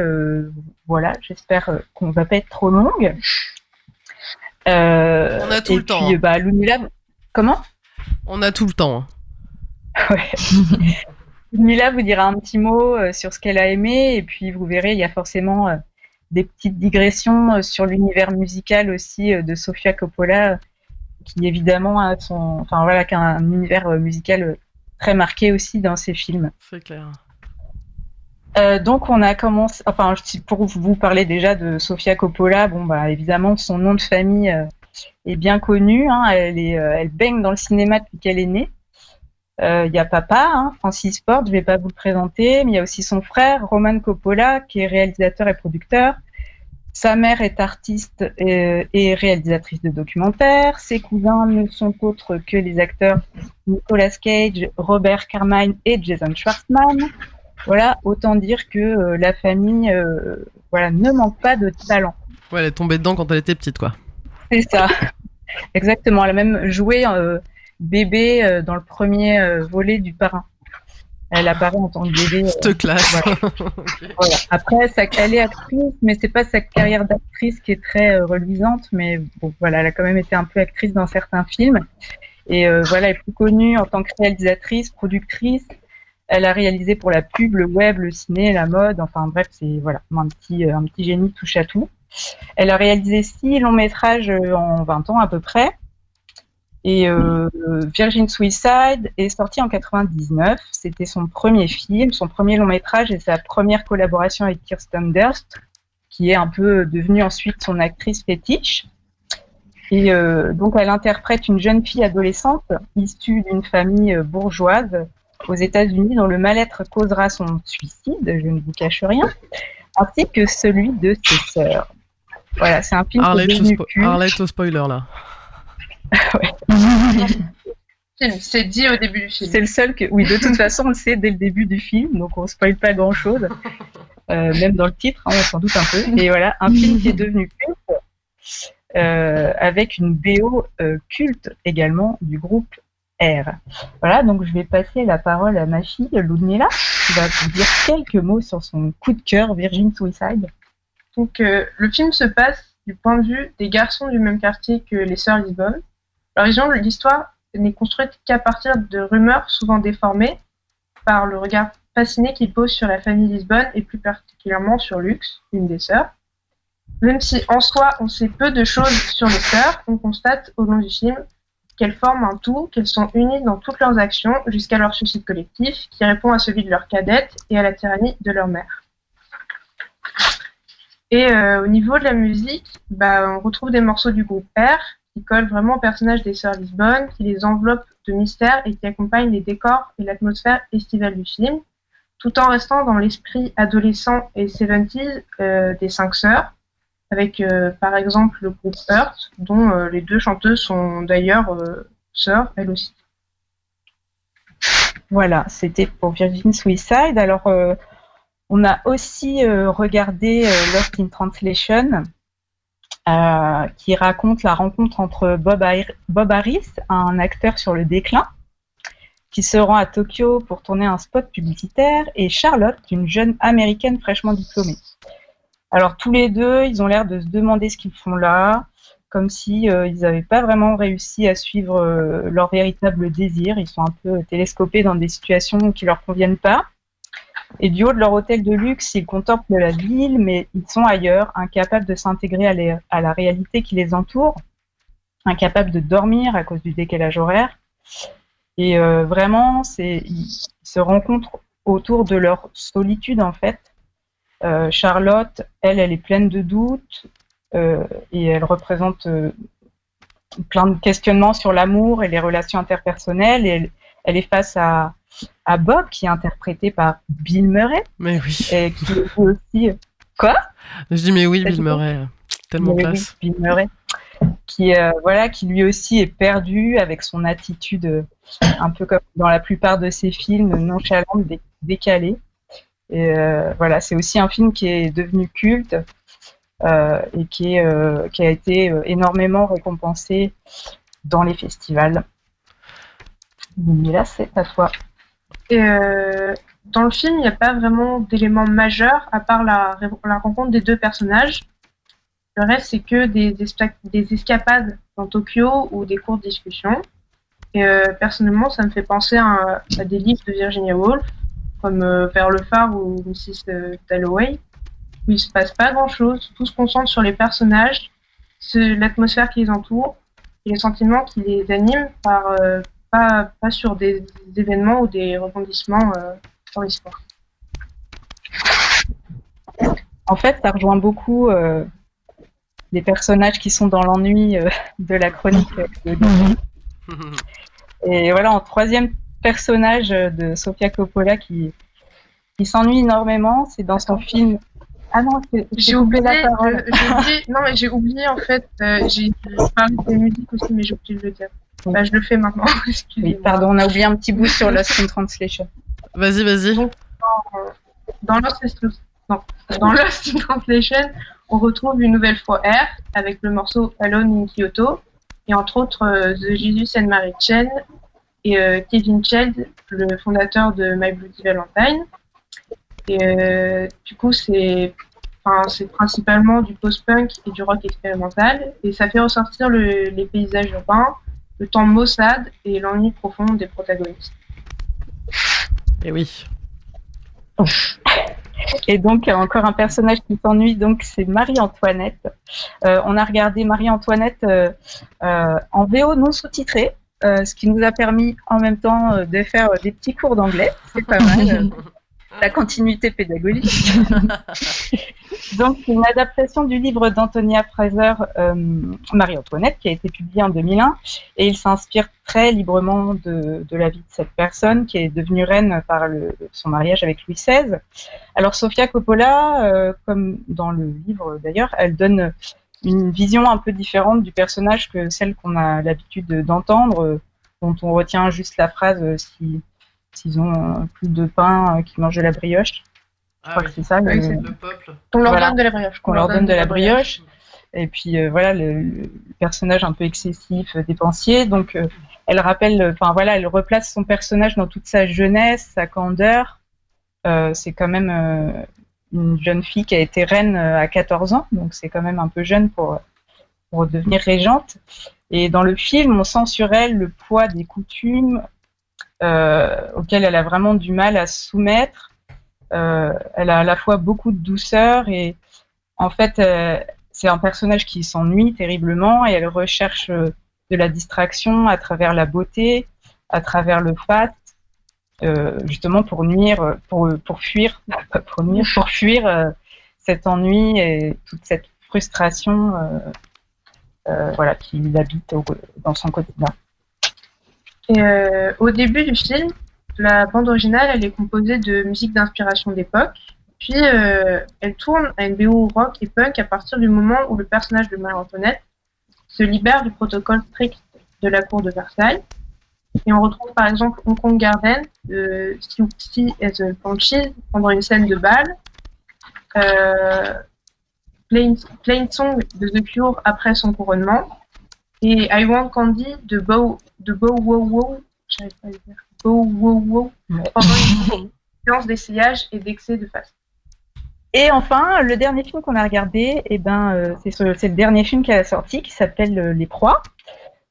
Voilà, j'espère qu'on va pas être trop longue. On a tout le temps. Ludmilla, comment ? On a tout le temps. Ouais. Ludmilla vous dira un petit mot sur ce qu'elle a aimé, et puis vous verrez, il y a forcément des petites digressions sur l'univers musical aussi de Sofia Coppola, qui évidemment a qui a un univers musical très marqué aussi dans ses films. C'est clair. Donc on a commencé, pour vous parler déjà de Sofia Coppola, évidemment son nom de famille est bien connu, hein, elle baigne dans le cinéma depuis qu'elle est née. Il y a papa, Francis Ford, je vais pas vous le présenter, mais il y a aussi son frère, Roman Coppola, qui est réalisateur et producteur. Sa mère est artiste et réalisatrice de documentaires. Ses cousins ne sont autres que les acteurs Nicolas Cage, Robert Carmine et Jason Schwartzman. Voilà, autant dire que la famille ne manque pas de talent. Ouais, elle est tombée dedans quand elle était petite, quoi. C'est ça, exactement. Elle a même joué bébé dans le premier volet du Parrain. Elle apparaît en tant que bébé. Cette classe. Voilà. Okay. Voilà. Après, elle est actrice, mais c'est pas sa carrière d'actrice qui est très reluisante. Mais bon, voilà, elle a quand même été un peu actrice dans certains films. Et elle est plus connue en tant que réalisatrice, productrice. Elle a réalisé pour la pub, le web, le ciné, la mode. Enfin bref, c'est un petit génie touche à tout. Elle a réalisé 6 longs métrages en 20 ans à peu près. Et Virgin Suicide est sorti en 99. C'était son premier film, son premier long métrage et sa première collaboration avec Kirsten Dunst, qui est un peu devenue ensuite son actrice fétiche. Et donc elle interprète une jeune fille adolescente issue d'une famille bourgeoise aux États-Unis dont le mal-être causera son suicide, je ne vous cache rien, ainsi que celui de ses sœurs. Voilà, c'est un film qui est devenu culte. Arlette au spoiler là. C'est dit au début du film. C'est le seul que, oui, de toute façon, on le sait dès le début du film, donc on ne spoile pas grand-chose, même dans le titre, on s'en doute un peu. Et voilà, un film qui est devenu culte, avec une BO culte également du groupe R. Voilà, donc je vais passer la parole à ma fille Ludmilla, qui va vous dire quelques mots sur son coup de cœur Virgin Suicide. Donc le film se passe du point de vue des garçons du même quartier que les sœurs Lisbonne. L'histoire n'est construite qu'à partir de rumeurs souvent déformées par le regard fasciné qu'ils posent sur la famille Lisbonne et plus particulièrement sur Lux, une des sœurs. Même si en soi on sait peu de choses sur les sœurs, on constate au long du film qu'elles forment un tout, qu'elles sont unies dans toutes leurs actions jusqu'à leur suicide collectif qui répond à celui de leur cadette et à la tyrannie de leur mère. Et au niveau de la musique, on retrouve des morceaux du groupe R qui collent vraiment au personnage des sœurs Lisbonne, qui les enveloppent de mystère et qui accompagnent les décors et l'atmosphère estivale du film, tout en restant dans l'esprit adolescent et 70s des 5 sœurs, avec par exemple le groupe Heart, dont les 2 chanteuses sont d'ailleurs sœurs, elles aussi. Voilà, c'était pour Virgin Suicide. Alors, on a aussi regardé Lost in Translation, qui raconte la rencontre entre Bob Harris, un acteur sur le déclin, qui se rend à Tokyo pour tourner un spot publicitaire, et Charlotte, une jeune américaine fraîchement diplômée. Alors tous les deux, ils ont l'air de se demander ce qu'ils font là, comme si ils n'avaient pas vraiment réussi à suivre leur véritable désir. Ils sont un peu télescopés dans des situations qui leur conviennent pas. Et du haut de leur hôtel de luxe, ils contemplent la ville, mais ils sont ailleurs, incapables de s'intégrer à la réalité qui les entoure, incapables de dormir à cause du décalage horaire. Et vraiment, ils se rencontrent autour de leur solitude, en fait. Charlotte, elle est pleine de doutes et elle représente plein de questionnements sur l'amour et les relations interpersonnelles. Et elle est face à Bob, qui est interprété par Bill Murray. Mais oui. Et qui est aussi... Quoi ? Je dis mais oui, Bill Murray, tellement classe. Oui, Bill Murray, qui lui aussi est perdu avec son attitude un peu comme dans la plupart de ses films, nonchalante, décalée. Et voilà, c'est aussi un film qui est devenu culte et qui a été énormément récompensé dans les festivals. Mila, c'est à toi. Et dans le film, il n'y a pas vraiment d'éléments majeurs à part la rencontre des deux personnages. Le reste, c'est que des escapades dans Tokyo ou des courtes discussions. Et personnellement, ça me fait penser à des livres de Virginia Woolf, comme Vers le phare ou Mrs. Dalloway, où il ne se passe pas grand-chose. Tout se concentre sur les personnages, l'atmosphère qui les entoure et les sentiments qui les animent, pas sur des événements ou des rebondissements dans l'histoire. En fait, ça rejoint beaucoup les personnages qui sont dans l'ennui de la chronique de Guy. Et voilà, en troisième personnage de Sofia Coppola qui s'ennuie énormément, c'est dans son film. Ah non, j'ai oublié la parole. Non, mais j'ai oublié en fait. J'ai parlé des musiques aussi, mais j'ai oublié de le dire. Bah, je le fais maintenant. Oui, pardon, on a oublié un petit bout sur Lost in Translation. Vas-y. Donc, dans Lost in Translation, on retrouve une nouvelle fois R avec le morceau Alone in Kyoto et entre autres The Jesus and Mary Chain et Kevin Child, le fondateur de My Bloody Valentine. Et du coup, c'est principalement du post-punk et du rock expérimental et ça fait ressortir les paysages urbains, le temps maussade et l'ennui profond des protagonistes. Et oui. Et donc, encore un personnage qui s'ennuie, donc c'est Marie-Antoinette. On a regardé Marie-Antoinette en VO non sous-titré, ce qui nous a permis en même temps de faire des petits cours d'anglais. C'est pas mal. La continuité pédagogique. Donc, c'est une adaptation du livre d'Antonia Fraser, Marie-Antoinette, qui a été publié en 2001, et il s'inspire très librement de la vie de cette personne qui est devenue reine par son mariage avec Louis XVI. Alors, Sofia Coppola, comme dans le livre d'ailleurs, elle donne une vision un peu différente du personnage que celle qu'on a l'habitude d'entendre, dont on retient juste la phrase s'ils ont plus de pain, qu'ils mangent de la brioche. Je crois que c'est ça. Le peuple. On leur donne de la brioche. Qu'on leur donne de la brioche. Et puis voilà, le personnage un peu excessif, dépensier. Donc elle rappelle, elle replace son personnage dans toute sa jeunesse, sa candeur. C'est quand même une jeune fille qui a été reine à 14 ans, donc c'est quand même un peu jeune pour devenir régente. Et dans le film, on sent sur elle le poids des coutumes auxquelles elle a vraiment du mal à se soumettre. Elle a à la fois beaucoup de douceur et en fait c'est un personnage qui s'ennuie terriblement et elle recherche de la distraction à travers la beauté, à travers le faste, justement pour fuir cet ennui et toute cette frustration qui l'habite dans son quotidien. Et au début du film, la bande originale, elle est composée de musique d'inspiration d'époque, puis elle tourne à une BO rock et punk à partir du moment où le personnage de Marie-Antoinette se libère du protocole strict de la cour de Versailles. Et on retrouve par exemple Hong Kong Garden de Siouxsie et The Banshees pendant une scène de bal, Plain Song de The Cure après son couronnement, et I Want Candy de Bow Wow Wow, j'arrive pas à le dire, Bow Wow Wow, pendant une séance d'essayage et d'excès de faste. Et enfin, le dernier film qu'on a regardé, c'est le dernier film qui est sorti, qui s'appelle Les Proies.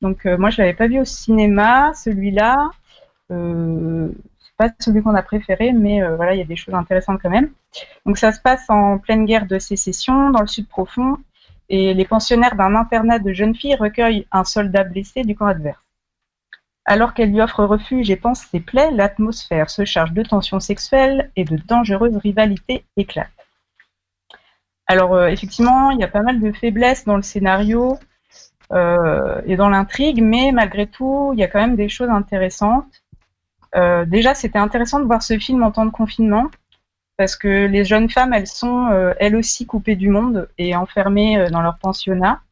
Donc moi, je l'avais pas vu au cinéma, celui-là. C'est pas celui qu'on a préféré, mais voilà, il y a des choses intéressantes quand même. Donc ça se passe en pleine guerre de sécession, dans le sud profond, et les pensionnaires d'un internat de jeunes filles recueillent un soldat blessé du camp adverse. Alors qu'elle lui offre refuge et pense ses plaies, l'atmosphère se charge de tensions sexuelles et de dangereuses rivalités éclatent. Alors effectivement, il y a pas mal de faiblesses dans le scénario et dans l'intrigue, mais malgré tout, il y a quand même des choses intéressantes. Déjà, c'était intéressant de voir ce film en temps de confinement, parce que les jeunes femmes, elles sont elles aussi coupées du monde et enfermées dans leur pensionnat.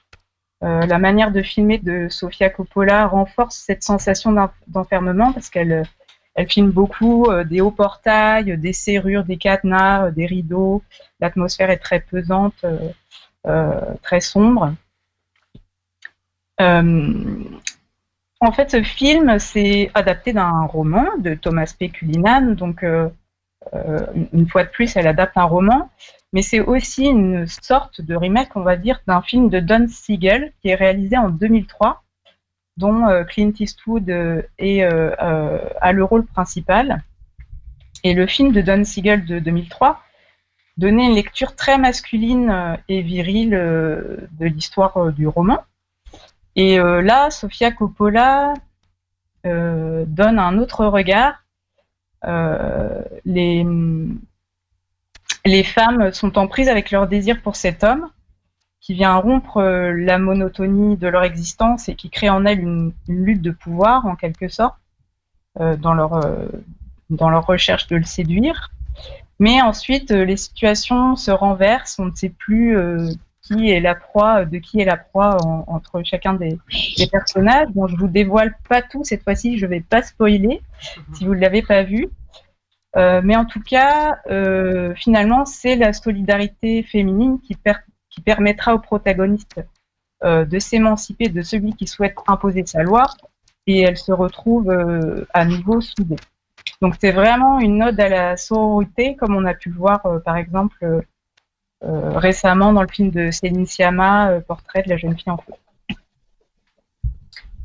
La manière de filmer de Sofia Coppola renforce cette sensation d'enfermement, parce qu'elle filme beaucoup des hauts portails, des serrures, des cadenas, des rideaux. L'atmosphère est très pesante, très sombre. En fait, ce film, c'est adapté d'un roman de Thomas P. Cullinan, donc une fois de plus, elle adapte un roman, mais c'est aussi une sorte de remake, on va dire, d'un film de Don Siegel qui est réalisé en 2003, dont Clint Eastwood a le rôle principal. Et le film de Don Siegel de 2003 donnait une lecture très masculine et virile de l'histoire du roman. Et là, Sofia Coppola donne un autre regard. Les femmes sont en prise avec leur désir pour cet homme qui vient rompre la monotonie de leur existence et qui crée en elles une lutte de pouvoir, en quelque sorte, dans leur recherche de le séduire. Mais ensuite, les situations se renversent, on ne sait plus de qui est la proie entre chacun des personnages. Bon, je vous dévoile pas tout cette fois-ci, je vais pas spoiler si vous ne l'avez pas vu. Mais en tout cas, finalement, c'est la solidarité féminine qui permettra au protagoniste de s'émanciper de celui qui souhaite imposer sa loi, et elle se retrouve à nouveau soudée. Donc c'est vraiment une ode à la sororité, comme on a pu le voir par exemple récemment dans le film de Céline Sciamma, Portrait de la jeune fille en feu.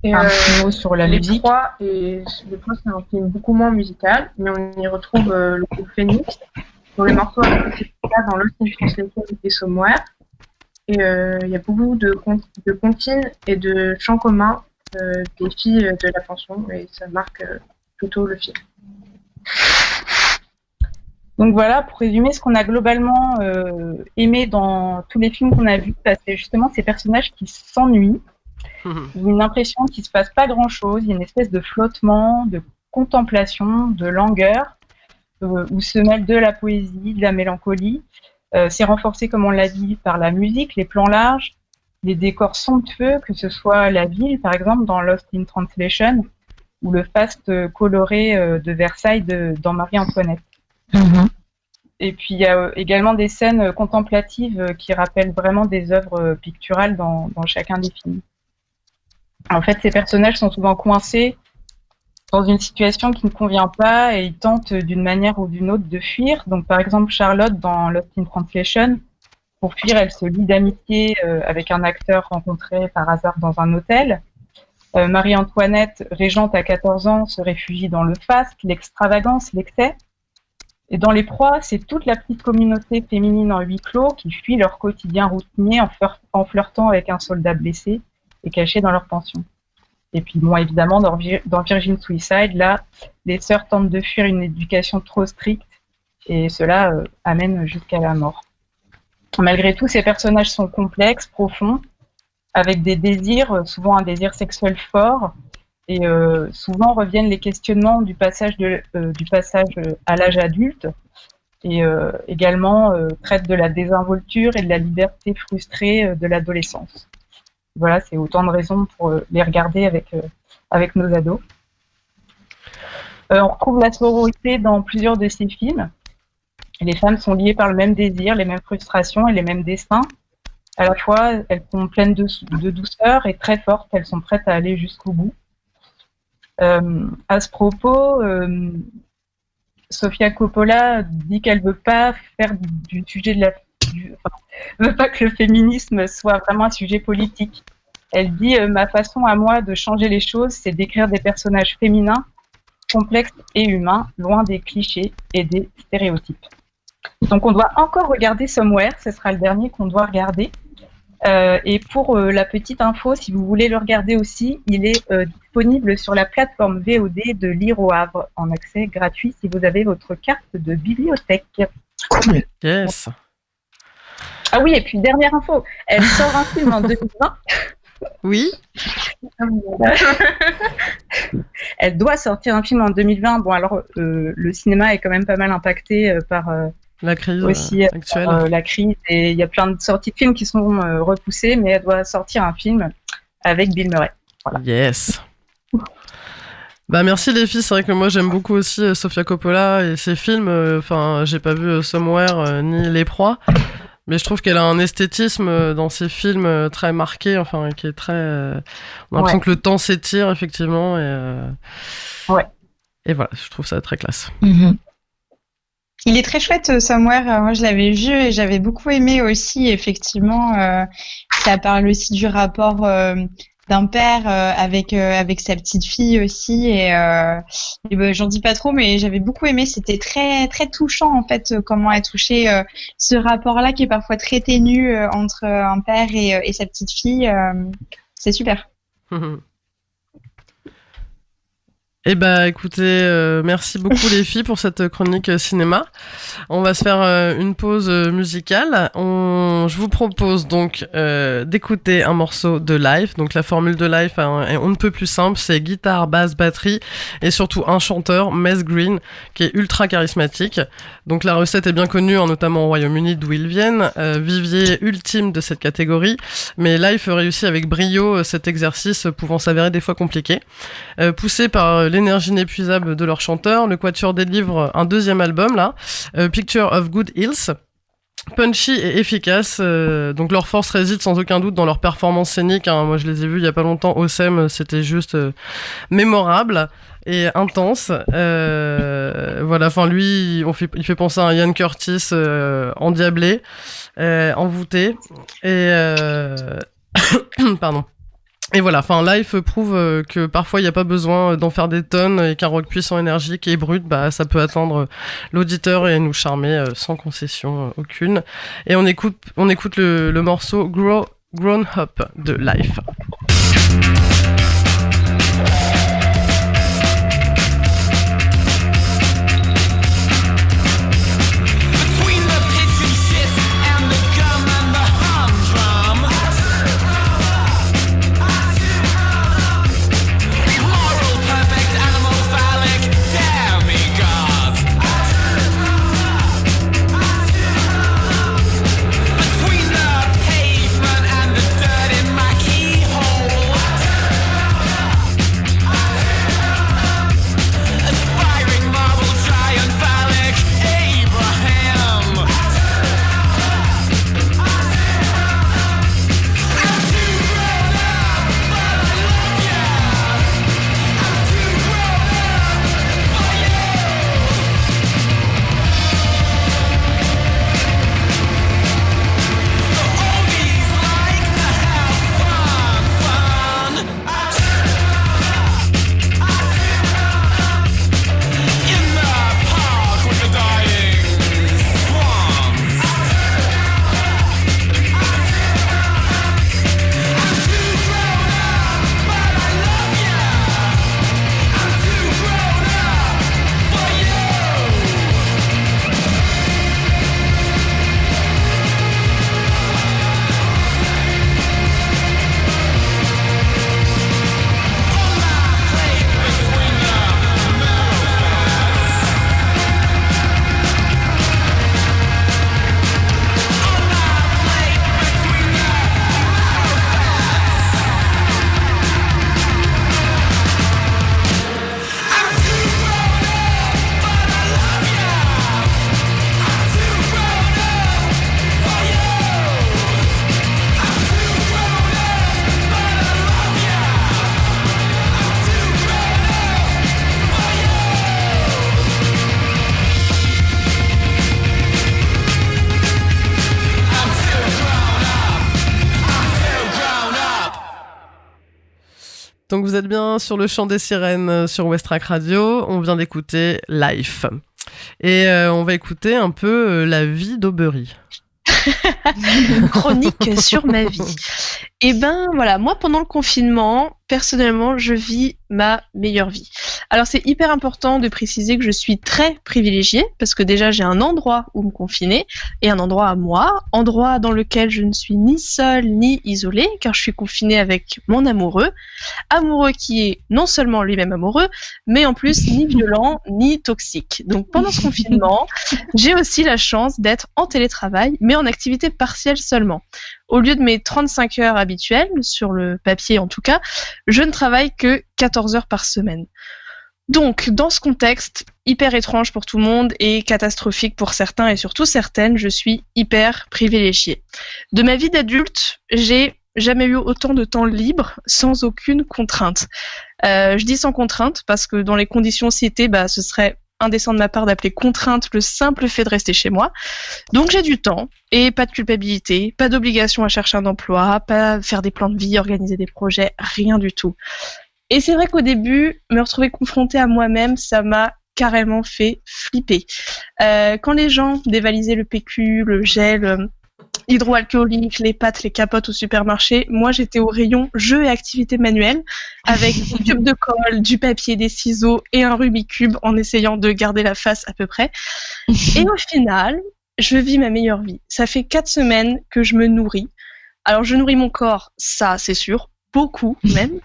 Et un petit mot sur la musique. Les Trois, c'est un film beaucoup moins musical, mais on y retrouve le groupe Phoenix, dont les morceaux associés dans Lost in Translation et Somewhere. Et il y a beaucoup de comptines et de chants communs des filles de la pension, et ça marque plutôt le film. Donc voilà, pour résumer, ce qu'on a globalement aimé dans tous les films qu'on a vus, c'est justement ces personnages qui s'ennuient. Il y a une impression qu'il ne se passe pas grand-chose, il y a une espèce de flottement, de contemplation, de langueur, où se mêle de la poésie, de la mélancolie. C'est renforcé, comme on l'a dit, par la musique, les plans larges, les décors somptueux, que ce soit la ville, par exemple, dans Lost in Translation, ou le faste coloré de Versailles dans Marie-Antoinette. Et puis il y a également des scènes contemplatives qui rappellent vraiment des œuvres picturales dans chacun des films. En fait, ces personnages sont souvent coincés dans une situation qui ne convient pas et ils tentent d'une manière ou d'une autre de fuir. Donc par exemple, Charlotte dans Lost in Translation, pour fuir, elle se lie d'amitié avec un acteur rencontré par hasard dans un hôtel. Marie-Antoinette, régente à 14 ans, se réfugie dans le faste, l'extravagance, l'excès. Et dans Les Proies, c'est toute la petite communauté féminine en huis clos qui fuit leur quotidien routinier en flirtant avec un soldat blessé et caché dans leur pension. Et puis, bon, évidemment, dans Virgin Suicide, là, les sœurs tentent de fuir une éducation trop stricte et cela amène jusqu'à la mort. Malgré tout, ces personnages sont complexes, profonds, avec des désirs, souvent un désir sexuel fort, et souvent reviennent les questionnements du passage à l'âge adulte, et également traitent de la désinvolture et de la liberté frustrée de l'adolescence. Voilà, c'est autant de raisons pour les regarder avec nos ados. On retrouve la sororité dans plusieurs de ces films. Les femmes sont liées par le même désir, les mêmes frustrations et les mêmes destins. À la fois, elles sont pleines de douceur et très fortes, elles sont prêtes à aller jusqu'au bout. À ce propos, Sofia Coppola dit qu'elle veut pas faire du sujet veut pas que le féminisme soit vraiment un sujet politique. Elle dit ma façon à moi de changer les choses, c'est d'écrire des personnages féminins, complexes et humains, loin des clichés et des stéréotypes. Donc on doit encore regarder Somewhere, ce sera le dernier qu'on doit regarder. Et pour la petite info, si vous voulez le regarder aussi, il est disponible sur la plateforme VOD de Lire au Havre en accès gratuit si vous avez votre carte de bibliothèque. Yes. Ah oui, et puis dernière info, elle sort un film en 2020. Oui. Elle doit sortir un film en 2020. Bon, alors le cinéma est quand même pas mal impacté par la crise aussi actuelle. la crise, et il y a plein de sorties de films qui sont repoussées, mais elle doit sortir un film avec Bill Murray. Voilà. Yes. Bah merci les filles, c'est vrai que moi j'aime beaucoup aussi Sofia Coppola et ses films. Enfin, j'ai pas vu Somewhere ni Les Proies. Mais je trouve qu'elle a un esthétisme dans ses films très marqué, enfin, qui est très... on a l'impression que le temps s'étire, effectivement, et voilà, je trouve ça très classe. Mm-hmm. Il est très chouette, Somewhere. Moi, je l'avais vu et j'avais beaucoup aimé aussi, effectivement. Ça parle aussi du rapport d'un père avec sa petite fille aussi, et ben, j'en dis pas trop, mais j'avais beaucoup aimé. C'était très très touchant en fait, comment a touché ce rapport-là qui est parfois très ténu entre un père et sa petite fille. C'est super. Eh bah écoutez, merci beaucoup les filles pour cette chronique cinéma. On va se faire une pause musicale. Je vous propose donc d'écouter un morceau de Live. Donc la formule de Live est on ne peut plus simple, c'est guitare, basse, batterie et surtout un chanteur, Mess Green, qui est ultra charismatique. Donc la recette est bien connue, notamment au Royaume-Uni d'où ils viennent, vivier ultime de cette catégorie. Mais Live réussit avec brio cet exercice pouvant s'avérer des fois compliqué. Poussé par l'énergie inépuisable de leur chanteur, le Quatuor délivre un deuxième album là, Picture of Good Hills, punchy et efficace. Donc leur force réside sans aucun doute dans leur performance scénique. Moi je les ai vus il y a pas longtemps au SEM, c'était juste mémorable et intense. Voilà, enfin lui, il fait penser à un Ian Curtis endiablé, envoûté et pardon. Et voilà, enfin Life prouve que parfois il n'y a pas besoin d'en faire des tonnes et qu'un rock puissant, énergique et brut, ça peut atteindre l'auditeur et nous charmer sans concession aucune. Et on écoute le morceau Grown Up de Life. Between the pavement and the dirt in my keyhole. Donc vous êtes bien sur le chant des sirènes sur Westrack Radio. On vient d'écouter Life. Et on va écouter un peu la vie d'Aubery. Chronique sur ma vie. Et ben voilà, moi pendant le confinement, personnellement, je vis ma meilleure vie. Alors c'est hyper important de préciser que je suis très privilégiée parce que déjà j'ai un endroit où me confiner et un endroit à moi, endroit dans lequel je ne suis ni seule ni isolée car je suis confinée avec mon amoureux qui est non seulement lui-même amoureux, mais en plus ni violent ni toxique. Donc pendant ce confinement, j'ai aussi la chance d'être en télétravail, mais en activité partielle seulement. Au lieu de mes 35 heures habituelles, sur le papier en tout cas, je ne travaille que 14 heures par semaine. Donc, dans ce contexte hyper étrange pour tout le monde et catastrophique pour certains et surtout certaines, je suis hyper privilégiée. De ma vie d'adulte, j'ai jamais eu autant de temps libre sans aucune contrainte. Je dis sans contrainte parce que dans les conditions citées, ce serait indécent de ma part d'appeler contrainte le simple fait de rester chez moi. Donc j'ai du temps et pas de culpabilité, pas d'obligation à chercher un emploi, pas faire des plans de vie, organiser des projets, rien du tout. Et c'est vrai qu'au début, me retrouver confrontée à moi-même, ça m'a carrément fait flipper. Quand les gens dévalisaient le PQ, le gel hydroalcoolique, les pâtes, les capotes au supermarché, moi j'étais au rayon jeux et activités manuelles avec un tube de colle, du papier, des ciseaux et un Rubik's Cube en essayant de garder la face à peu près. Et au final, je vis ma meilleure vie. Ça fait 4 semaines que je me nourris. Alors je nourris mon corps, ça c'est sûr, beaucoup même,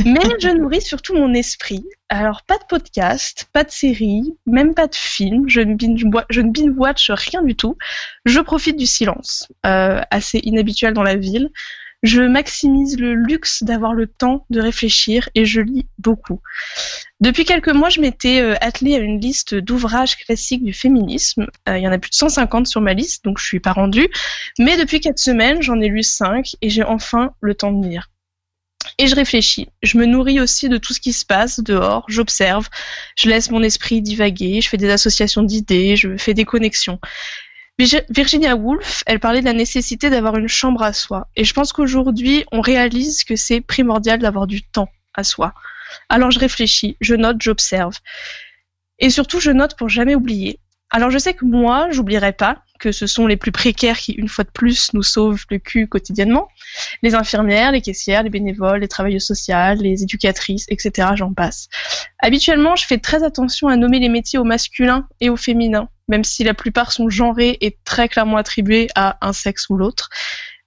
mais je nourris surtout mon esprit. Alors pas de podcast, pas de série, même pas de film, je ne binge-watch rien du tout. Je profite du silence, assez inhabituel dans la ville. Je maximise le luxe d'avoir le temps de réfléchir et je lis beaucoup. Depuis quelques mois, je m'étais attelée à une liste d'ouvrages classiques du féminisme. Il y en a plus de 150 sur ma liste, donc je suis pas rendue. Mais depuis 4 semaines, j'en ai lu 5 et j'ai enfin le temps de lire. Et je réfléchis. Je me nourris aussi de tout ce qui se passe dehors. J'observe. Je laisse mon esprit divaguer. Je fais des associations d'idées. Je fais des connexions. Virginia Woolf, elle parlait de la nécessité d'avoir une chambre à soi. Et je pense qu'aujourd'hui, on réalise que c'est primordial d'avoir du temps à soi. Alors je réfléchis, je note, j'observe. Et surtout, je note pour jamais oublier. Alors je sais que moi, j'oublierai pas que ce sont les plus précaires qui, une fois de plus, nous sauvent le cul quotidiennement. Les infirmières, les caissières, les bénévoles, les travailleuses sociales, les éducatrices, etc. J'en passe. Habituellement, je fais très attention à nommer les métiers au masculin et au féminin, même si la plupart sont genrés et très clairement attribués à un sexe ou l'autre.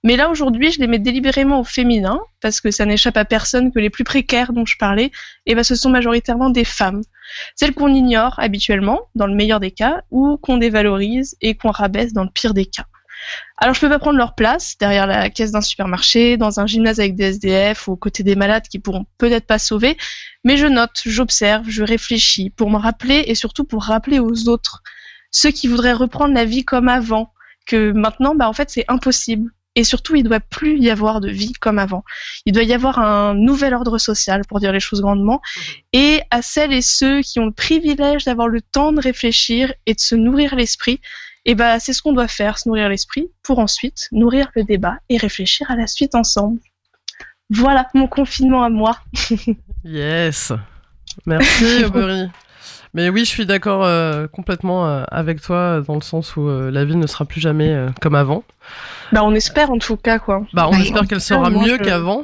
Mais là, aujourd'hui, je les mets délibérément au féminin, parce que ça n'échappe à personne que les plus précaires dont je parlais, ce sont majoritairement des femmes. Celles qu'on ignore habituellement, dans le meilleur des cas, ou qu'on dévalorise et qu'on rabaisse dans le pire des cas. Alors je peux pas prendre leur place derrière la caisse d'un supermarché, dans un gymnase avec des SDF ou aux côtés des malades qui pourront peut-être pas sauver, mais je note, j'observe, je réfléchis pour me rappeler et surtout pour rappeler aux autres, ceux qui voudraient reprendre la vie comme avant, que maintenant en fait c'est impossible. Et surtout, il ne doit plus y avoir de vie comme avant. Il doit y avoir un nouvel ordre social, pour dire les choses grandement. Et à celles et ceux qui ont le privilège d'avoir le temps de réfléchir et de se nourrir l'esprit, c'est ce qu'on doit faire, se nourrir l'esprit, pour ensuite nourrir le débat et réfléchir à la suite ensemble. Voilà mon confinement à moi. Yes. Merci, Aubery. Mais oui, je suis d'accord complètement avec toi dans le sens où la vie ne sera plus jamais comme avant. On espère en tout cas quoi. On espère qu'elle sera mieux qu'avant.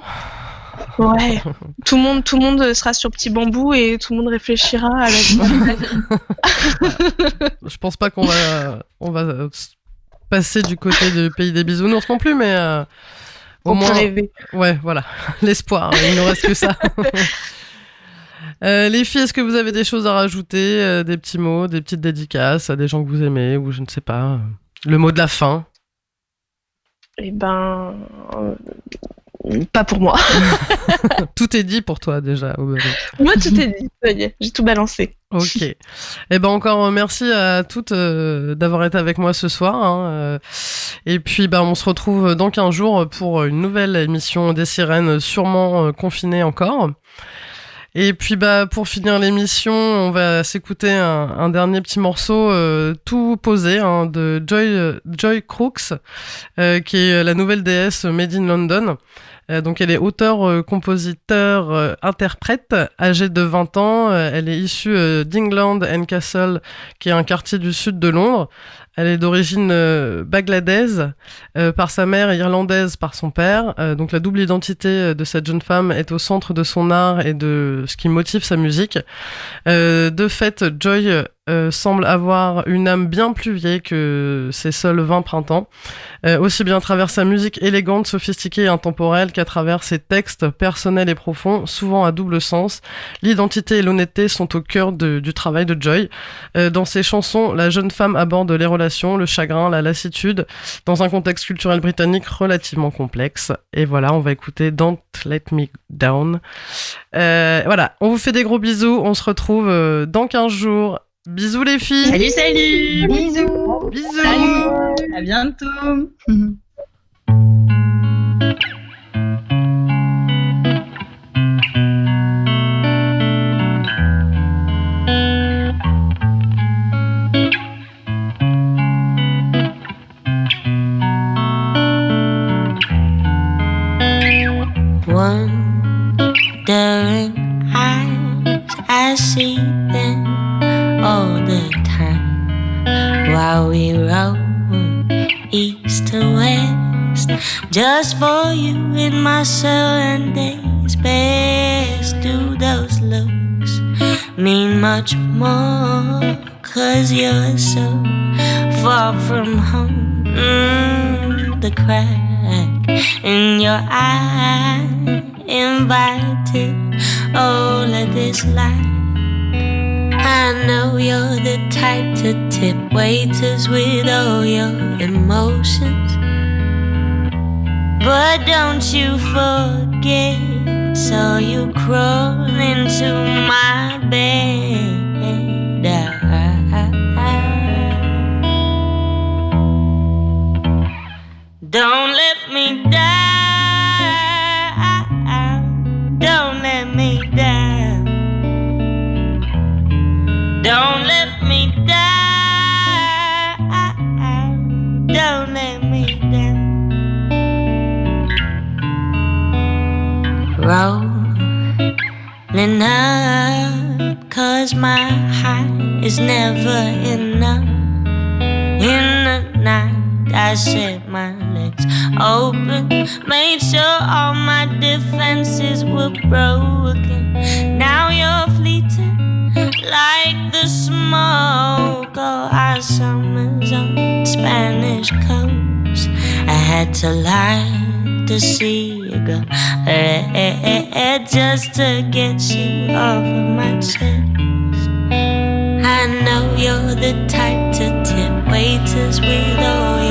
Ouais. Tout le monde sera sur petit bambou et tout le monde réfléchira à la vie. Je pense pas qu'on va passer du côté du pays des bisounours non plus, mais au moins rêver. Ouais, voilà, l'espoir. Il nous reste que ça. Les filles, est-ce que vous avez des choses à rajouter, des petits mots, des petites dédicaces à des gens que vous aimez ou je ne sais pas, le mot de la fin? Pas pour moi. Tout est dit pour toi déjà. Moi, tout est dit. Ça y est, j'ai tout balancé. Ok. Encore merci à toutes d'avoir été avec moi ce soir. Et puis on se retrouve dans 15 jours pour une nouvelle émission des Sirènes, sûrement confinée encore. Et puis pour finir l'émission, on va s'écouter un dernier petit morceau tout posé de Joy Crooks, qui est la nouvelle déesse Made in London. Donc elle est auteure, compositeur, interprète, âgée de 20 ans. Elle est issue d'England and Castle, qui est un quartier du sud de Londres. Elle est d'origine bagladaise par sa mère et irlandaise par son père. Donc la double identité de cette jeune femme est au centre de son art et de ce qui motive sa musique. De fait, Joy semble avoir une âme bien plus vieille que ses seuls 20 printemps, aussi bien à travers sa musique élégante, sophistiquée et intemporelle qu'à travers ses textes personnels et profonds, souvent à double sens. L'identité et l'honnêteté sont au cœur du travail de Joy. Dans ses chansons, la jeune femme aborde les relations, le chagrin, la lassitude, dans un contexte culturel britannique relativement complexe. Et voilà, on va écouter Don't Let Me Down. Voilà, on vous fait des gros bisous, on se retrouve dans 15 jours. Bisous les filles. Salut. Bisous. Bisous. Salut. À bientôt. Wondering eyes, I see them all the time while we roll east to west, just for you in my Sundays best. Do those looks mean much more? 'Cause you're so far from home. The crack in your eye invited all of this light. I know you're the type to tip waiters with all your emotions, but don't you forget, so you crawl into my bed. Don't let me down, don't let me down, don't let me down, don't let me down. Rolling up, 'cause my high is never enough. In the night I set my legs open, made sure all my defenses were broken. Now you're fleeting like the smoke of our summers on Spanish coast. I had to lie to see you go red just to get you off of my chest. I know you're the type to tip waiters with all